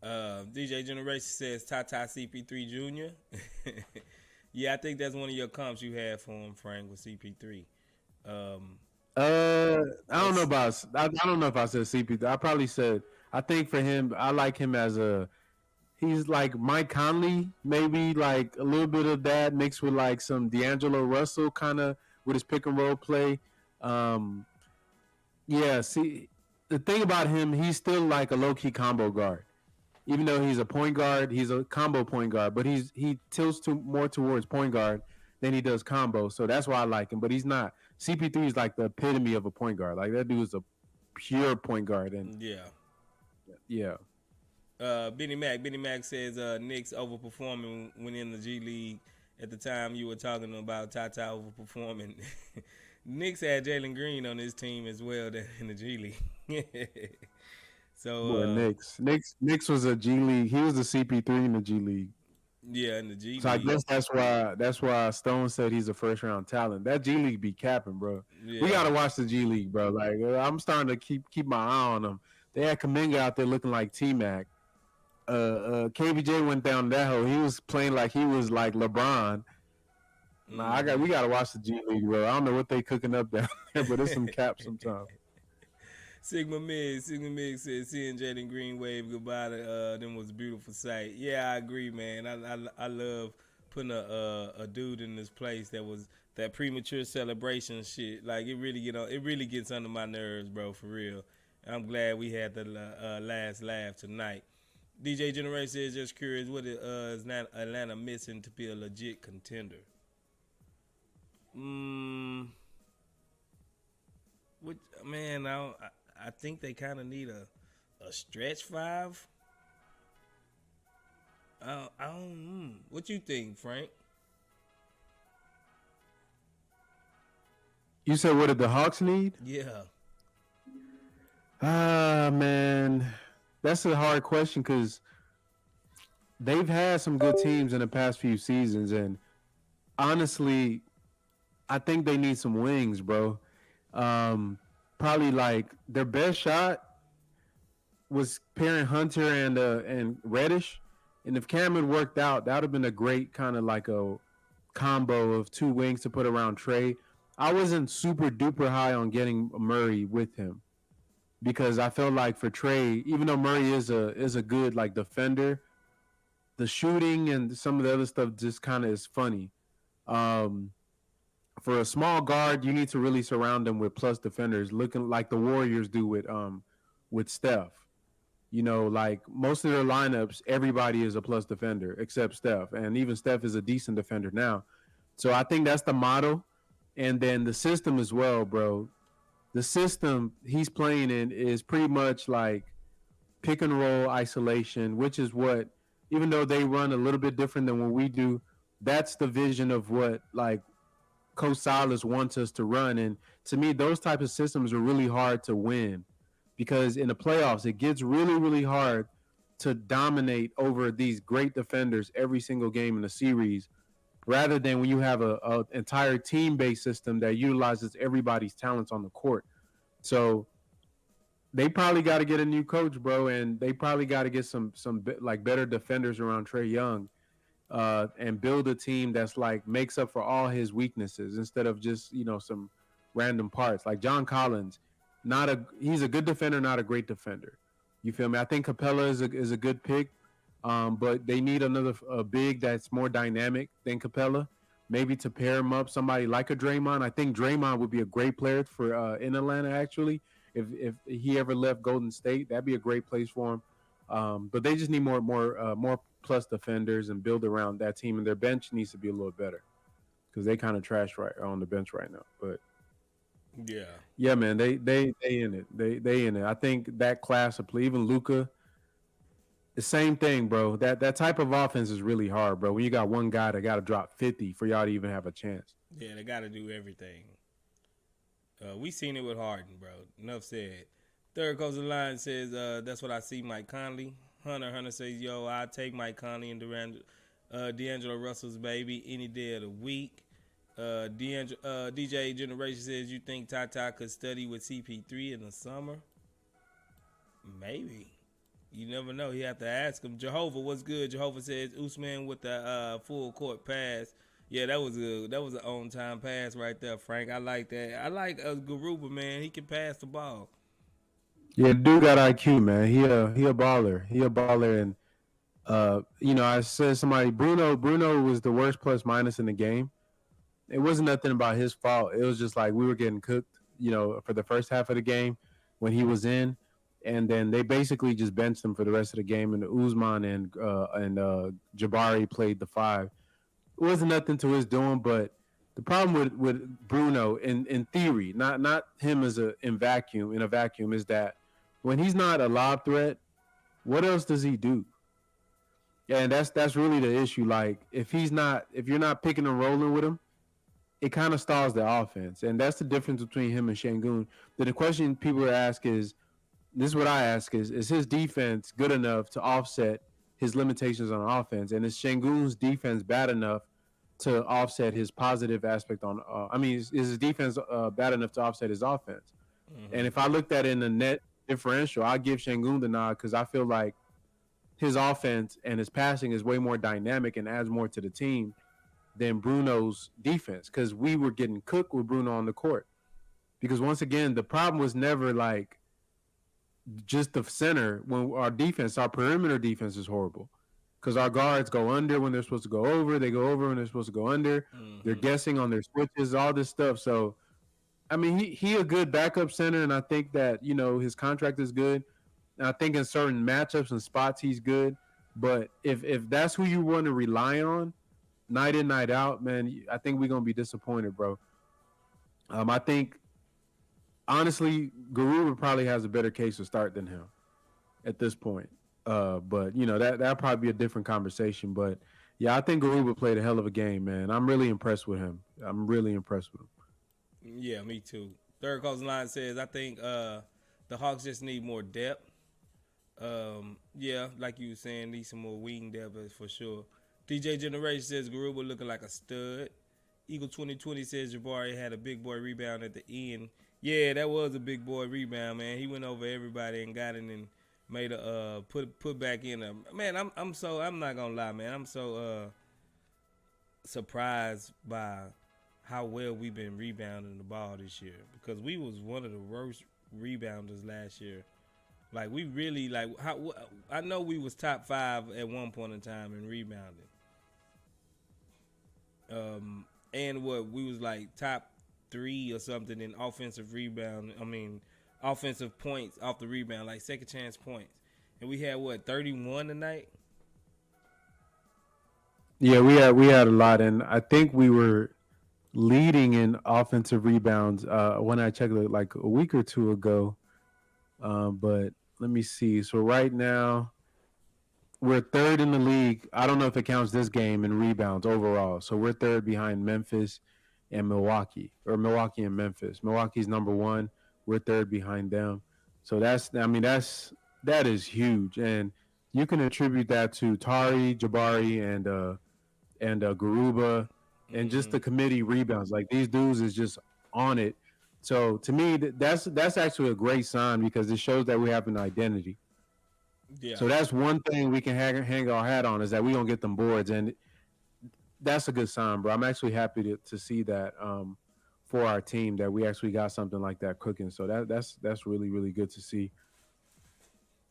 B: DJ Generation says Tata CP3 Jr. Yeah, I think that's one of your comps you had for him, Frank, with CP3.
C: I don't know about. I don't know if I said CP3. I probably said. I think for him, I like him as a. He's like Mike Conley, maybe like a little bit of that mixed with like some D'Angelo Russell kind of with his pick and roll play. Um, yeah. See, the thing about him, he's still like a low key combo guard. Even though he's a point guard, he's a combo point guard, but he tilts to more towards point guard than he does combo. So that's why I like him. But he's not. CP3 is like the epitome of a point guard. Like that dude is a pure point guard, and
B: Yeah.
C: yeah.
B: Benny Mac says Knicks overperforming when in the G League. At the time you were talking about Tata overperforming. Knicks had Jalen Green on his team as well in the G League. So
C: Boy, Knicks was a G League. He was the CP3 in the G League.
B: yeah, in the G League.
C: So I guess that's why Stone said he's a first round talent. That G League be capping, bro.
B: Yeah.
C: We gotta watch the G League, bro. Like I'm starting to keep my eye on them. They had Kuminga out there looking like T Mac. KBJ went down that hole. He was playing like he was like LeBron. Nah, we gotta watch the G League, bro. I don't know what they cooking up down there, but it's some cap sometimes.
B: Sigma Mig says seeing Jalen Green wave goodbye to them was a beautiful sight. Yeah, I agree, man. I love putting a dude in this place that was that premature celebration shit. Like it really gets under my nerves, bro, for real. I'm glad we had the last laugh tonight. DJ Generation says just curious, what is Atlanta missing to be a legit contender? Which man, I think they kind of need a stretch five. I don't. What you think, Frank?
C: You said what did the Hawks need?
B: Yeah.
C: Man, that's a hard question because they've had some good teams in the past few seasons, and honestly, I think they need some wings, bro. Probably like their best shot was pairing Hunter and Reddish, and if Cameron worked out, that would have been a great kind of like a combo of two wings to put around Trey. I wasn't super duper high on getting Murray with him because I felt like for Trey, even though Murray is a good like defender, the shooting and some of the other stuff just kind of is funny. For a small guard, you need to really surround them with plus defenders, looking like the Warriors do with Steph. You know, like most of their lineups, everybody is a plus defender except Steph, and even Steph is a decent defender now. So I think that's the model, and then the system as well, bro. The system he's playing in is pretty much like pick and roll isolation, which is what, even though they run a little bit different than what we do, that's the vision of what like Coach Silas wants us to run. And to me, those type of systems are really hard to win because in the playoffs, it gets really, really hard to dominate over these great defenders every single game in the series, rather than when you have a entire team-based system that utilizes everybody's talents on the court. So they probably got to get a new coach, bro, and they probably got to get some like better defenders around Trey Young. And build a team that's like makes up for all his weaknesses instead of just some random parts. Like John Collins, he's a good defender, not a great defender. You feel me? I think Capella is a good pick, but they need another big that's more dynamic than Capella. Maybe to pair him up somebody like a Draymond. I think Draymond would be a great player for in Atlanta actually. If he ever left Golden State, that'd be a great place for him. But they just need more plus defenders and build around that team, and their bench needs to be a little better because they kind of trash right on the bench right now. But yeah, man, they in it. They in it. I think that class of play, even Luka, the same thing, bro. That type of offense is really hard, bro. When you got one guy that got to drop 50 for y'all to even have a chance.
B: Yeah, they got to do everything. We seen it with Harden, bro. Enough said. Third Coast of the Line says, that's what I see, Mike Conley. Hunter says, yo, I take Mike Conley and D'Angelo Russell's baby any day of the week. DJ Generation says, you think Tata could study with CP3 in the summer? Maybe. You never know. You have to ask him. Jehovah, what's good? Jehovah says, Usman with the full court pass Yeah, that was an on time pass right there, Frank. I like that. I like Garuba, man. He can pass the ball.
C: Yeah, dude got IQ, man. He a baller. He a baller, and I said somebody Bruno was the worst plus minus in the game. It wasn't nothing about his fault. It was just like we were getting cooked, for the first half of the game when he was in, and then they basically just benched him for the rest of the game. And Usman and Jabari played the five. It wasn't nothing to his doing, but the problem with Bruno in theory, not him as in a vacuum, is that when he's not a lob threat, what else does he do? Yeah, and that's really the issue. Like if you're not picking and rolling with him, it kind of stalls the offense, and that's the difference between him and Şengün. The question people ask is, this is what I ask is his defense good enough to offset his limitations on offense, and is Şengün's defense bad enough to offset his positive aspect on? Is his defense bad enough to offset his offense? Mm-hmm. And if I looked at it in the net differential, I give Şengün the nod because I feel like his offense and his passing is way more dynamic and adds more to the team than Bruno's defense, because we were getting cooked with Bruno on the court. Because once again, the problem was never like just the center. When our perimeter defense is horrible, because our guards go under when they're supposed to go over. They go over when they're supposed to go under. Mm-hmm. They're guessing on their switches, all this stuff. So, he a good backup center, and I think that his contract is good. And I think in certain matchups and spots he's good. But if that's who you want to rely on night in, night out, man, I think we're going to be disappointed, bro. I think, honestly, Garuba probably has a better case to start than him at this point. But, that'll probably be a different conversation. But, yeah, I think Garuba played a hell of a game, man. I'm really impressed with him.
B: Yeah, me too. Third Coast Line says, I think the Hawks just need more depth. Yeah, like you were saying, need some more wing depth for sure. DJ Generation says Garuba looking like a stud. Eagle 2020 says Jabari had a big boy rebound at the end. Yeah, that was a big boy rebound, man. He went over everybody and got it and made a put back in a man. I'm not gonna lie, man. I'm so surprised by how well we've been rebounding the ball this year, because we was one of the worst rebounders last year. Like we really I know we was top 5 at one point in time in rebounding. And we was like top 3 or something in offensive rebound. Offensive points off the rebound, like second chance points. And we had 31 tonight.
C: Yeah, we had a lot, and I think we were leading in offensive rebounds when I checked it like a week or two ago. But let me see. So right now, we're third in the league. I don't know if it counts this game in rebounds overall. So we're third behind Memphis and Milwaukee, or Milwaukee and Memphis. Milwaukee's number 1. We're third behind them. So that is huge, and you can attribute that to Tari, Jabari, and Garuba, and just the committee rebounds. Like these dudes is just on it. So to me, that's actually a great sign, because it shows that we have an identity. Yeah. So that's one thing we can hang our hat on, is that we don't get them boards, and that's a good sign, bro. I'm actually happy to see that for our team, that we actually got something like that cooking. So that's really, really good to see.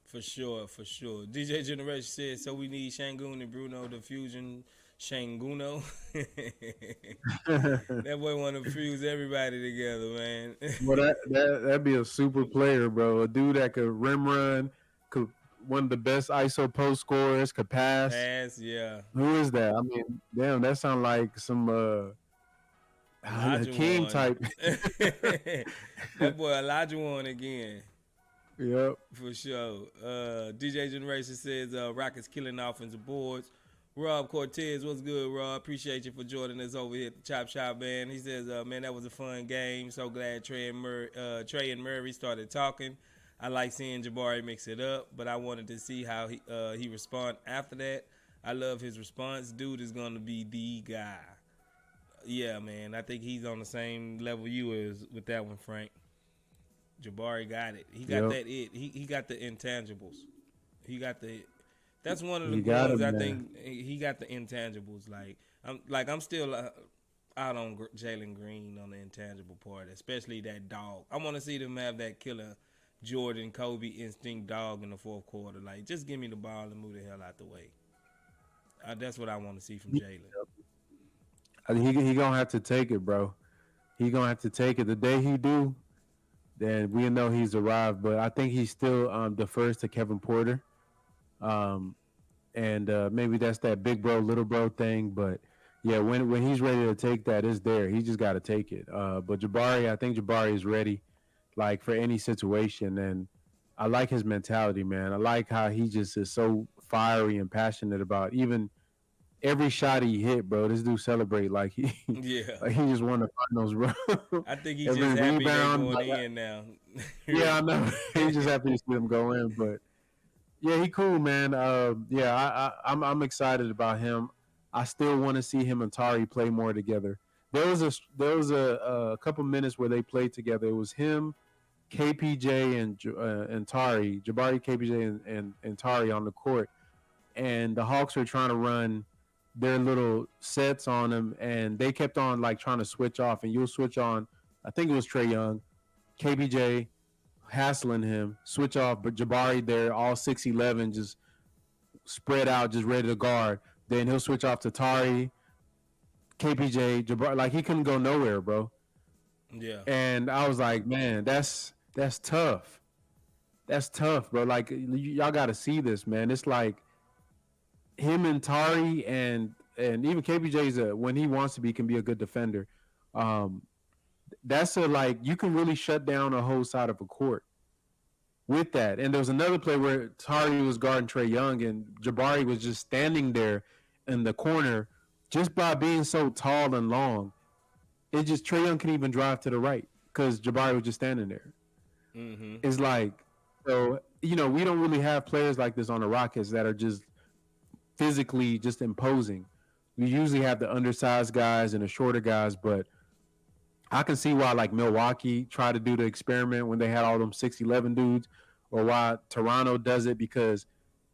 B: For sure. DJ Generation says, so we need Şengün and Bruno to fusion Şengüno. That boy want to fuse everybody together, man.
C: Well, that'd be a super player, bro. A dude that could rim run, one of the best ISO post scorers, could pass.
B: Yeah.
C: Who is that? Damn, that sounds like some King type.
B: That boy Elijah won again.
C: Yep.
B: For sure. DJ Generation says Rockets killing offensive boards. Rob Cortez, what's good, Rob? Appreciate you for joining us over here at the Chop Shop, man. He says, man, that was a fun game. So glad Trey and Murray started talking. I like seeing Jabari mix it up, but I wanted to see how he respond after that. I love his response. Dude is going to be the guy. Yeah, man. I think he's on the same level you is with that one, Frank. Jabari got it. He got that it. He got the intangibles. He got the. That's one of the ones I think he got the intangibles. Like I'm still out on Jalen Green on the intangible part, especially that dog. I want to see them have that killer Jordan Kobe instinct dog in the fourth quarter. Like, just give me the ball and move the hell out the way. That's what I want to see from Jalen.
C: I mean, he gonna have to take it, bro. He gonna have to take it. The day he do, then we know he's arrived. But I think he still defers to Kevin Porter, um, and maybe that's that big bro, little bro thing. But yeah, when he's ready to take that, it's there. He just got to take it. But Jabari, I think Jabari is ready, like for any situation, and I like his mentality, man. I like how he just is so fiery and passionate about even every shot he hit, bro. This dude celebrate like he
B: Yeah.
C: like he just won the finals, bro.
B: I think he's
C: Every
B: just happy
C: rebound,
B: they're going in now.
C: yeah, I know. He's just happy to see them go in, but yeah, he cool, man. Yeah, I'm excited about him. I still want to see him and Tari play more together. There was a couple minutes where they played together. It was him, KPJ, and Tari, Jabari, KPJ, and Tari on the court, and the Hawks were trying to run their little sets on him, and they kept on like trying to switch off, and you'll switch on. I think it was Trae Young, KPJ, hassling him, switch off, but Jabari there, all 6'11", just spread out, just ready to guard. Then he'll switch off to Tari, KPJ, Jabari, like he couldn't go nowhere, bro.
B: Yeah.
C: And I was like, man, that's tough. That's tough, bro. Like y'all got to see this, man. It's like him and Tari and even KPJ's when he wants to be can be a good defender. That's like you can really shut down a whole side of a court with that. And there was another play where Tari was guarding Trae Young and Jabari was just standing there in the corner just by being so tall and long. It just Trae Young couldn't even drive to the right because Jabari was just standing there.
B: Mm-hmm.
C: It's like, so we don't really have players like this on the Rockets that are just physically just imposing. We usually have the undersized guys and the shorter guys, but I can see why like Milwaukee tried to do the experiment when they had all them 6'11" dudes, or why Toronto does it, because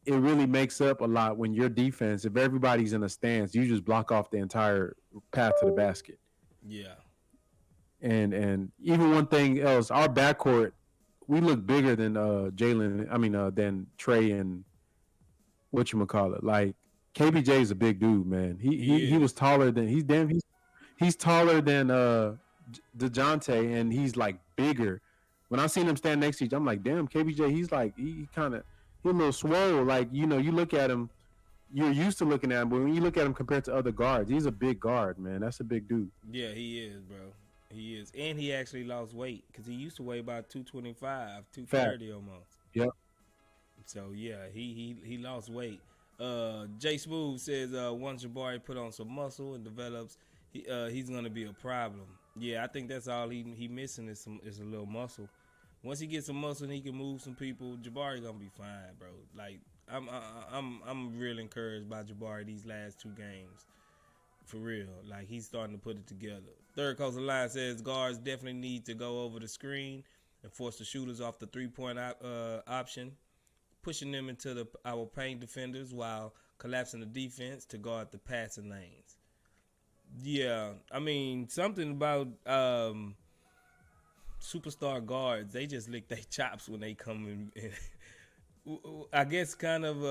C: it really makes up a lot when your defense, if everybody's in a stance, you just block off the entire path to the basket.
B: Yeah.
C: And even one thing else, our backcourt, we look bigger than than Trae and whatchamacallit. Like KBJ is a big dude, man. He was taller than he's taller than DeJounte, and he's like bigger. When I seen him stand next to each, I'm like, damn, KBJ, he's like he a little swole. Like, you look at him, you're used to looking at him, but when you look at him compared to other guards, he's a big guard, man. That's a big dude.
B: Yeah, he is, bro. He is. And he actually lost weight because he used to weigh about 225, 230 almost.
C: Yep.
B: So, yeah, he lost weight. Jay Smooth says once Jabari put on some muscle and develops, he's going to be a problem. Yeah, I think that's all he missing is a little muscle. Once he gets some muscle and he can move some people, Jabari going to be fine, bro. Like, I'm real encouraged by Jabari these last two games. For real. Like, he's starting to put it together. Third Coastal Line says guards definitely need to go over the screen and force the shooters off the three-point option, pushing them into our paint defenders while collapsing the defense to guard the passing lanes. Yeah, I mean, something about superstar guards, they just lick their chops when they come in. I guess kind of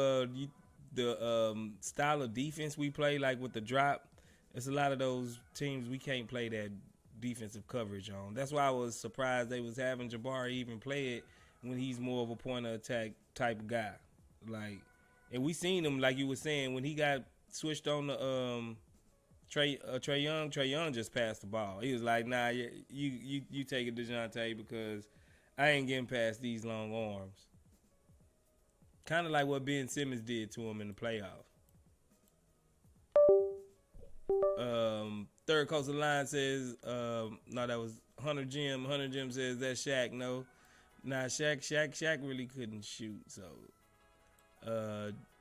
B: the style of defense we play, like with the drop, it's a lot of those teams we can't play that defensive coverage on. That's why I was surprised they was having Jabari even play it when he's more of a point of attack type guy. Like, and we seen him, like you were saying, when he got switched on to Trae Young just passed the ball. He was like, nah, you take it, DeJounte, because I ain't getting past these long arms. Kind of like what Ben Simmons did to him in the playoffs. Third Coastal Line says, no, that was Hunter Jim. Hunter Jim says that's Shaq. No, nah, Shaq really couldn't shoot. So,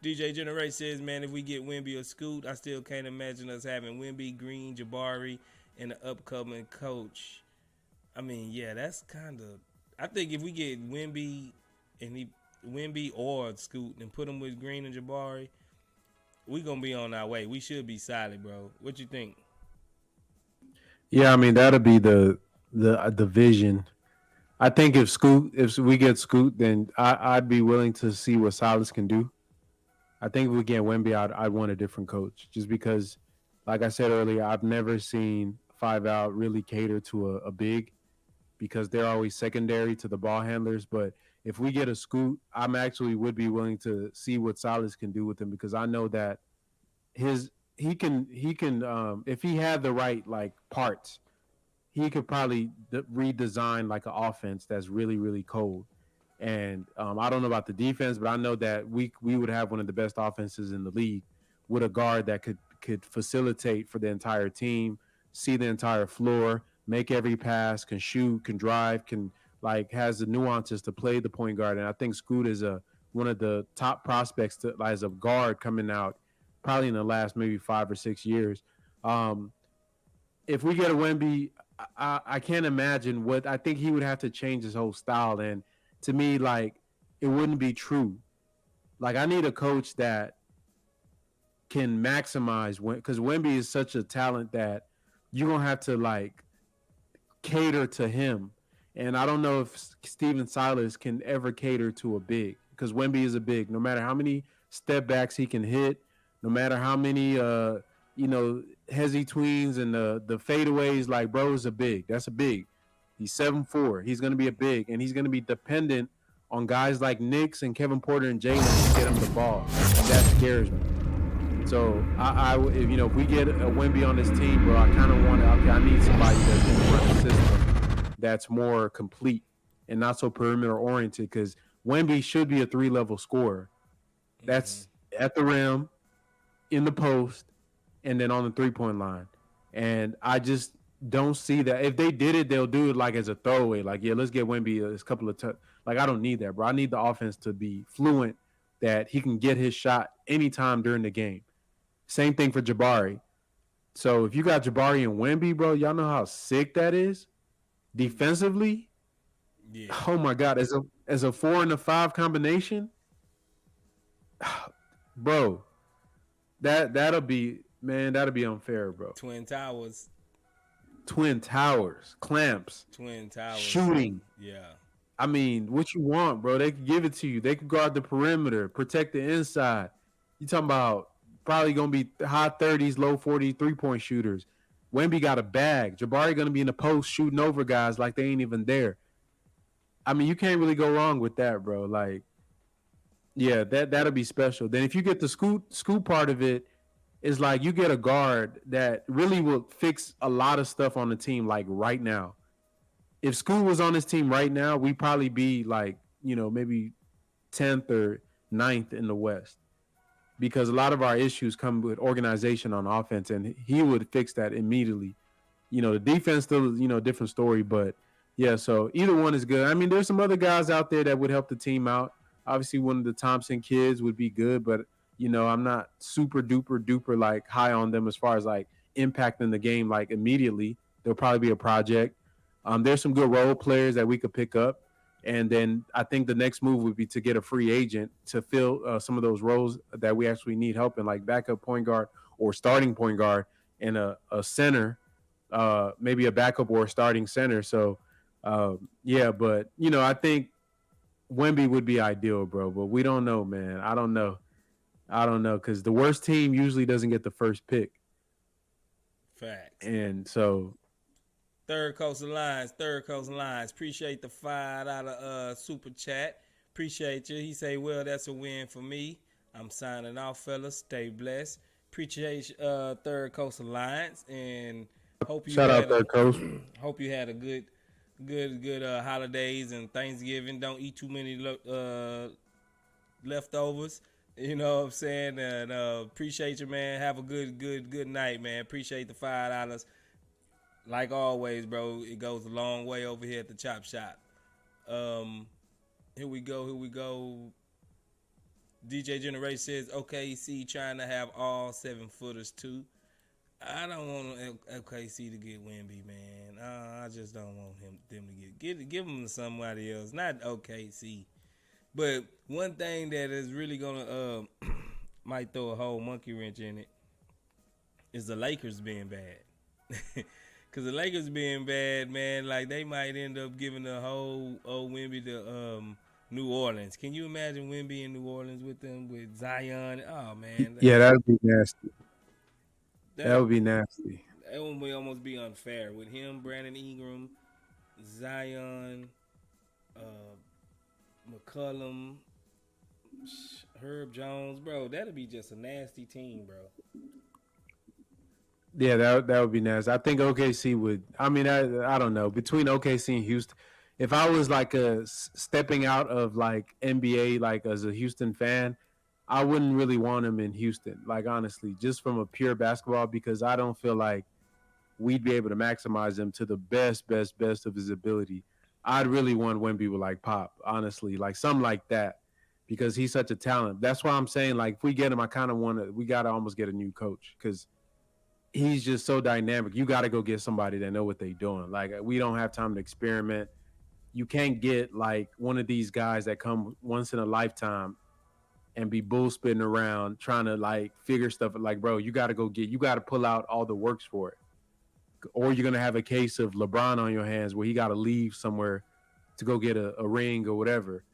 B: DJ Generate says, man, if we get Wemby or Scoot, I still can't imagine us having Wemby, Green, Jabari, and the upcoming coach. I mean, yeah, that's kind of. I think if we get Wemby or Scoot and put them with Green and Jabari, we gonna be on our way. We should be solid, bro. What you think?
C: Yeah, I mean that'll be the vision. I think if we get Scoot, then I'd be willing to see what Silas can do. I think if we get Wemby, I'd want a different coach, just because, like I said earlier, I've never seen 5 out really cater to a big, because they're always secondary to the ball handlers. But if we get a Scoot, I'm actually would be willing to see what Silas can do with him, because I know that he can if he had the right like parts, he could probably redesign like an offense that's really really cold. And I don't know about the defense, but I know that we would have one of the best offenses in the league with a guard that could facilitate for the entire team, see the entire floor, make every pass, can shoot, can drive, can like has the nuances to play the point guard. And I think Scoot is a one of the top prospects to, as a guard coming out probably in the last maybe 5 or 6 years. Um, if we get a Wemby, I can't imagine what I think he would have to change his whole style. And to me, like it wouldn't be true. Like I need a coach that can maximize because Wemby is such a talent that you're gonna have to like cater to him. And I don't know if Steven Silas can ever cater to a big, because Wemby is a big. No matter how many step backs he can hit, no matter how many hezzy tweens and the fadeaways, like bro is a big. That's a big. He's 7'4". He's gonna be a big, and he's gonna be dependent on guys like Knicks and Kevin Porter and Jalen to get him the ball. And that scares me. So if we get a Wemby on this team, bro, I kind of want to. Okay, I need somebody that's going to run the system that's more complete and not so perimeter oriented. Because Wemby should be a 3-level scorer. That's at the rim, in the post, and then on the 3-point line. And I just don't see that. If they did it, they'll do it like as a throwaway. Like, yeah, let's get Wemby a couple of like I don't need that, bro. I need the offense to be fluent, that he can get his shot anytime during the game. Same thing for Jabari. So if you got Jabari and Wemby, bro, y'all know how sick that is defensively. Yeah. Oh my God, as a 4 and a 5 combination, bro, that'll be unfair, bro.
B: Twin Towers,
C: clamps,
B: Twin Towers,
C: shooting.
B: Yeah.
C: I mean, what you want, bro? They can give it to you. They can guard the perimeter, protect the inside. You talking about probably going to be high 30s, low 40s, 3-point shooters. Wemby got a bag. Jabari going to be in the post shooting over guys like they ain't even there. I mean, you can't really go wrong with that, bro. Like, yeah, that'll be special. Then if you get the scoot part of it, is like you get a guard that really will fix a lot of stuff on the team, like right now. If Scoot was on this team right now, we'd probably be like, maybe 10th or 9th in the West, because a lot of our issues come with organization on offense, and he would fix that immediately. The defense still, different story, but yeah, so either one is good. I mean, there's some other guys out there that would help the team out. Obviously, one of the Thompson kids would be good, but, I'm not super duper like high on them as far as like impacting the game like immediately. They'll probably be a project. There's some good role players that we could pick up. And then I think the next move would be to get a free agent to fill some of those roles that we actually need help in, like backup point guard or starting point guard, and a center, maybe a backup or a starting center. So, yeah, but, I think Wemby would be ideal, bro. But we don't know, man. I don't know, because the worst team usually doesn't get the first pick.
B: Facts.
C: And so...
B: Third Coast Alliance. Appreciate the $5 super chat. Appreciate you. He say, well, that's a win for me. I'm signing off, fellas. Stay blessed. Appreciate Third Coast Alliance, and hope you hope you had a good holidays and Thanksgiving. Don't eat too many leftovers. You know what I'm saying? And appreciate you, man. Have a good night, man. Appreciate the $5. Like always, bro, it goes a long way over here at the Chop Shop. Here we go. DJ Generation says, OKC trying to have all 7-footers too. I don't want OKC to get Wemby, man. I just don't want them to give him to somebody else, not OKC. But one thing that is really gonna might throw a whole monkey wrench in it is the Lakers being bad. Cause the Lakers being bad, man, like they might end up giving the whole old Wemby to New Orleans. Can you imagine Wemby in New Orleans with them with Zion? Oh man,
C: Yeah, that would be nasty. That
B: that
C: would be nasty.
B: that would almost be unfair with him, Brandon Ingram, Zion, uh, McCollum, Herb Jones, bro. That'd be just a nasty team, bro.
C: Yeah, that would be nice. I think OKC would. I mean, I don't know between OKC and Houston. If I was like stepping out of like NBA, like as a Houston fan, I wouldn't really want him in Houston. Like honestly, just from a pure basketball, because I don't feel like we'd be able to maximize him to the best of his ability. I'd really want Wemby with like Pop, honestly, like something like that, because he's such a talent. That's why I'm saying like if we get him, I kind of want to. We got to almost get a new coach because he's just so dynamic. You got to go get somebody that know what they're doing. Like we don't have time to experiment. You can't get like one of these guys that come once in a lifetime and be bull spitting around trying to like figure stuff. Like, bro, you got to go get. You got to pull out all the works for it, or you're gonna have a case of LeBron on your hands where he got to leave somewhere to go get a ring or whatever.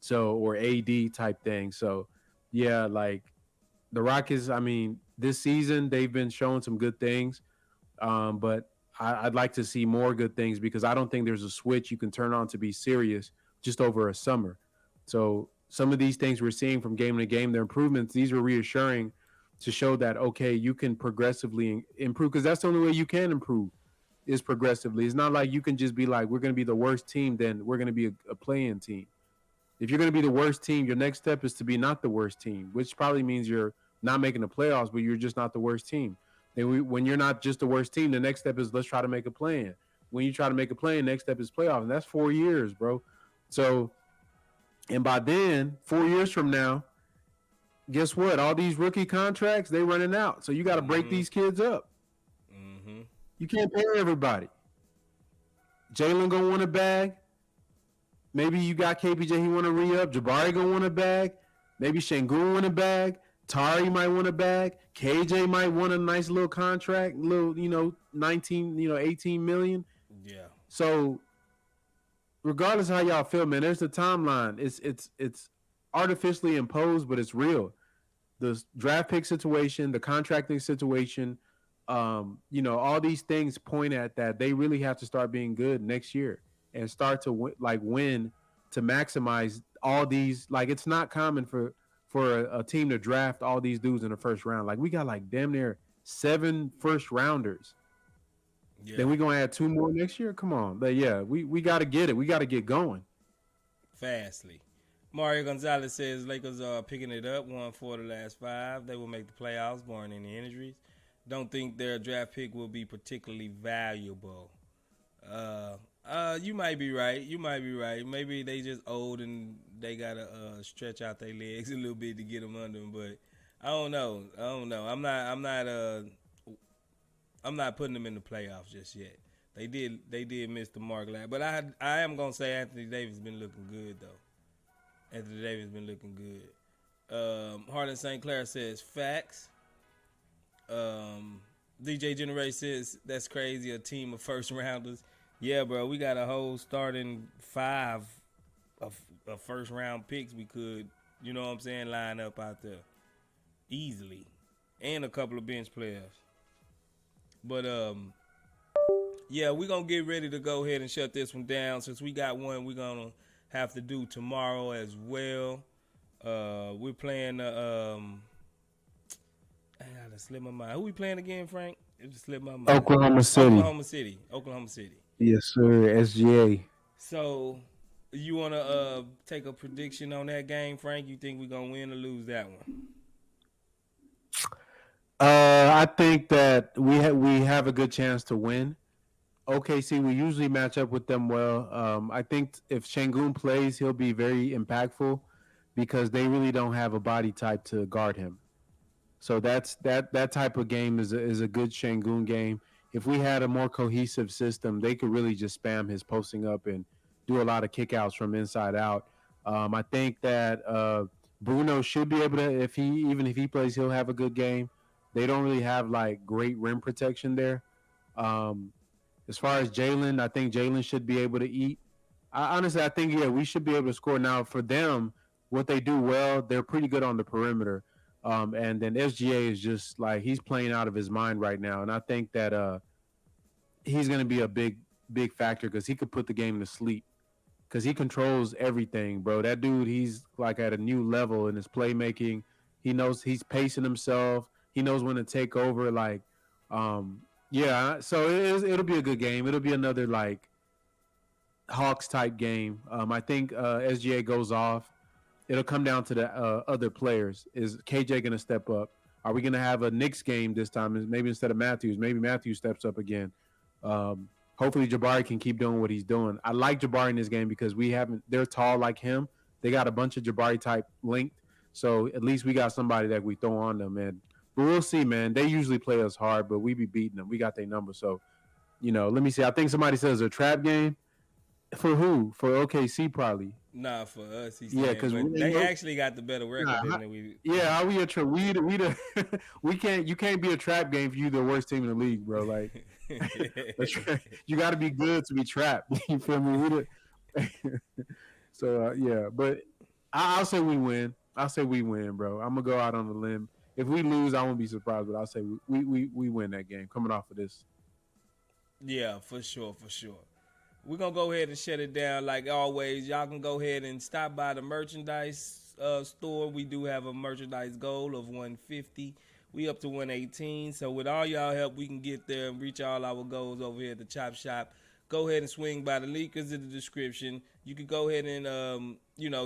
C: So or AD type thing. So yeah, like the Rockets. I mean, this season they've been showing some good things, but I'd like to see more good things because I don't think there's a switch you can turn on to be serious just over a summer. So some of these things we're seeing from game to game, the improvements, these are reassuring to show that okay, you can progressively improve because that's the only way you can improve is progressively. It's not like you can just be like we're going to be the worst team, then we're going to be a play-in team. If you're going to be the worst team, your next step is to be not the worst team, which probably means you're not making the playoffs, but you're just not the worst team. Then when you're not just the worst team, the next step is let's try to make a plan. When you try to make a plan, next step is playoff, and that's 4 years, bro. So, and by then, 4 years from now, guess what? All these rookie contracts they running out, so you got to break these kids up.
B: Mm-hmm.
C: You can't pay everybody. Jalen gonna want a bag. Maybe you got KPJ, he want to re-up. Jabari gonna want a bag. Maybe Şengün want a bag. Tari might want a bag. KJ might want a nice little contract, little 19, 18 million.
B: Yeah.
C: So regardless of how y'all feel, man, there's the timeline. It's artificially imposed, but it's real. The draft pick situation, the contracting situation, all these things point at that they really have to start being good next year and start to win to maximize all these. Like it's not common for a team to draft all these dudes in the first round. Like we got like damn near 7 first rounders. Yeah. Then we're gonna add 2 more next year. Come on, but yeah, we got to get it. We got to get going
B: fastly. Mario Gonzalez says Lakers are picking it up, 1-4 the last 5. They will make the playoffs, barring any injuries. Don't think their draft pick will be particularly valuable. You might be right. Maybe they just old and they gotta stretch out their legs a little bit to get them under them. But I don't know. I'm not putting them in the playoffs just yet. They did miss the mark last, but I am gonna say Anthony Davis been looking good though. Anthony Davis been looking good. Harlan St. Clair says facts. DJ Generate says that's crazy. A team of first rounders. Yeah, bro, we got a whole starting 5 of first round picks we could, line up out there easily, and a couple of bench players. But yeah, we're gonna get ready to go ahead and shut this one down since we got one we're gonna have to do tomorrow as well. We're playing I gotta slip my mind. Who we playing again, Frank? It just slipped my mind.
C: Oklahoma City.
B: Oklahoma City.
C: Yes, sir. SGA.
B: So, you want to take a prediction on that game, Frank? You think we're going to win or lose that one?
C: I think that we have a good chance to win. OKC, we usually match up with them well. I think if Şengün plays, he'll be very impactful because they really don't have a body type to guard him. So that type of game is a good Şengün game. If we had a more cohesive system, they could really just spam his posting up and do a lot of kickouts from inside out. I think that Bruno should be able to, even if he plays, he'll have a good game. They don't really have like great rim protection there. Um, as far as Jalen, I think Jalen should be able to eat. Honestly, I think yeah, we should be able to score. Now for them, what they do well, they're pretty good on the perimeter. And then SGA is just like he's playing out of his mind right now, and I think that he's going to be a big factor because he could put the game to sleep because he controls everything, bro. That dude, he's like at a new level in his playmaking. He knows he's pacing himself. He knows when to take over. Like, yeah. So it'll be a good game. It'll be another like Hawks type game. I think SGA goes off. It'll come down to the other players. Is KJ going to step up? Are we going to have a Knicks game this time? Maybe instead of Matthews, maybe Matthews steps up again. Hopefully Jabari can keep doing what he's doing. I like Jabari in this game because they're tall like him. They got a bunch of Jabari type length. So at least we got somebody that we throw on them, man. But we'll see, man. They usually play us hard, but we be beating them. We got their number. So, let me see. I think somebody says a trap game. For who? For OKC probably.
B: Nah, for us,
C: yeah, because
B: they actually got the better record than we.
C: Yeah, are we a trap? We can't. You can't be a trap game if you the worst team in the league, bro. Like, you got to be good to be trapped. You feel me? So yeah, but I'll say we win. I'll say we win, bro. I'm gonna go out on the limb. If we lose, I won't be surprised, but I'll say we win that game. Coming off of this.
B: Yeah, for sure. We're going to go ahead and shut it down like always. Y'all can go ahead and stop by the merchandise store. We do have a merchandise goal of 150. We up to 118. So with all y'all help, we can get there and reach all our goals over here at the Chop Shop. Go ahead and swing by the link is in the description. You can go ahead and,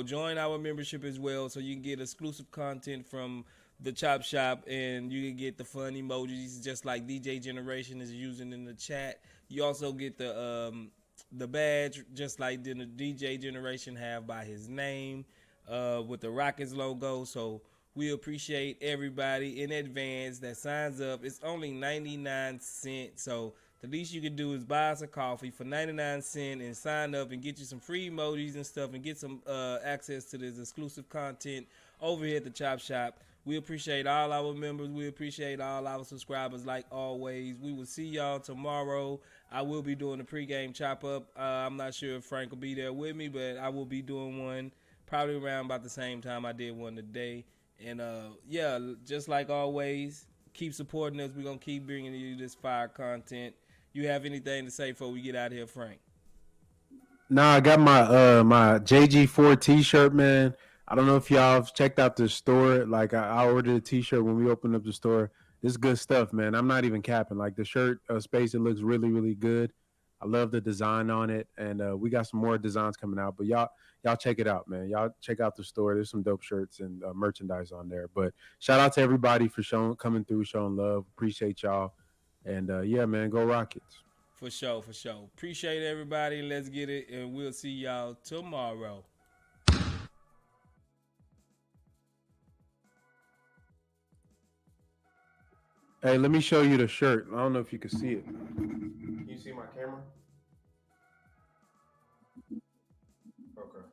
B: join our membership as well so you can get exclusive content from the Chop Shop and you can get the fun emojis just like DJ Generation is using in the chat. You also get the badge, just like the DJ Generation have by his name, with the Rockets logo. So we appreciate everybody in advance that signs up. It's only 99 cents. So the least you can do is buy us a coffee for 99 cents and sign up and get you some free emojis and stuff and get some access to this exclusive content over here at the Chop Shop. We appreciate all our members. We appreciate all our subscribers like always. We will see y'all tomorrow. I will be doing a pregame chop up. I'm not sure if Frank will be there with me, but I will be doing one probably around about the same time I did one today. And yeah, just like always, keep supporting us. We're going to keep bringing you this fire content. You have anything to say before we get out of here, Frank?
C: Nah, I got my JG4 t-shirt, man. I don't know if y'all have checked out the store. Like I ordered a t-shirt when we opened up the store. This is good stuff, man. I'm not even capping. Like the shirt space, it looks really, really good. I love the design on it, and we got some more designs coming out. But y'all check it out, man. Y'all check out the store. There's some dope shirts and merchandise on there. But shout out to everybody for coming through, showing love. Appreciate y'all. And yeah, man, go Rockets.
B: For sure. Appreciate everybody. Let's get it, and we'll see y'all tomorrow.
C: Hey, let me show you the shirt. I don't know if you can see it. Can you see my camera? Okay.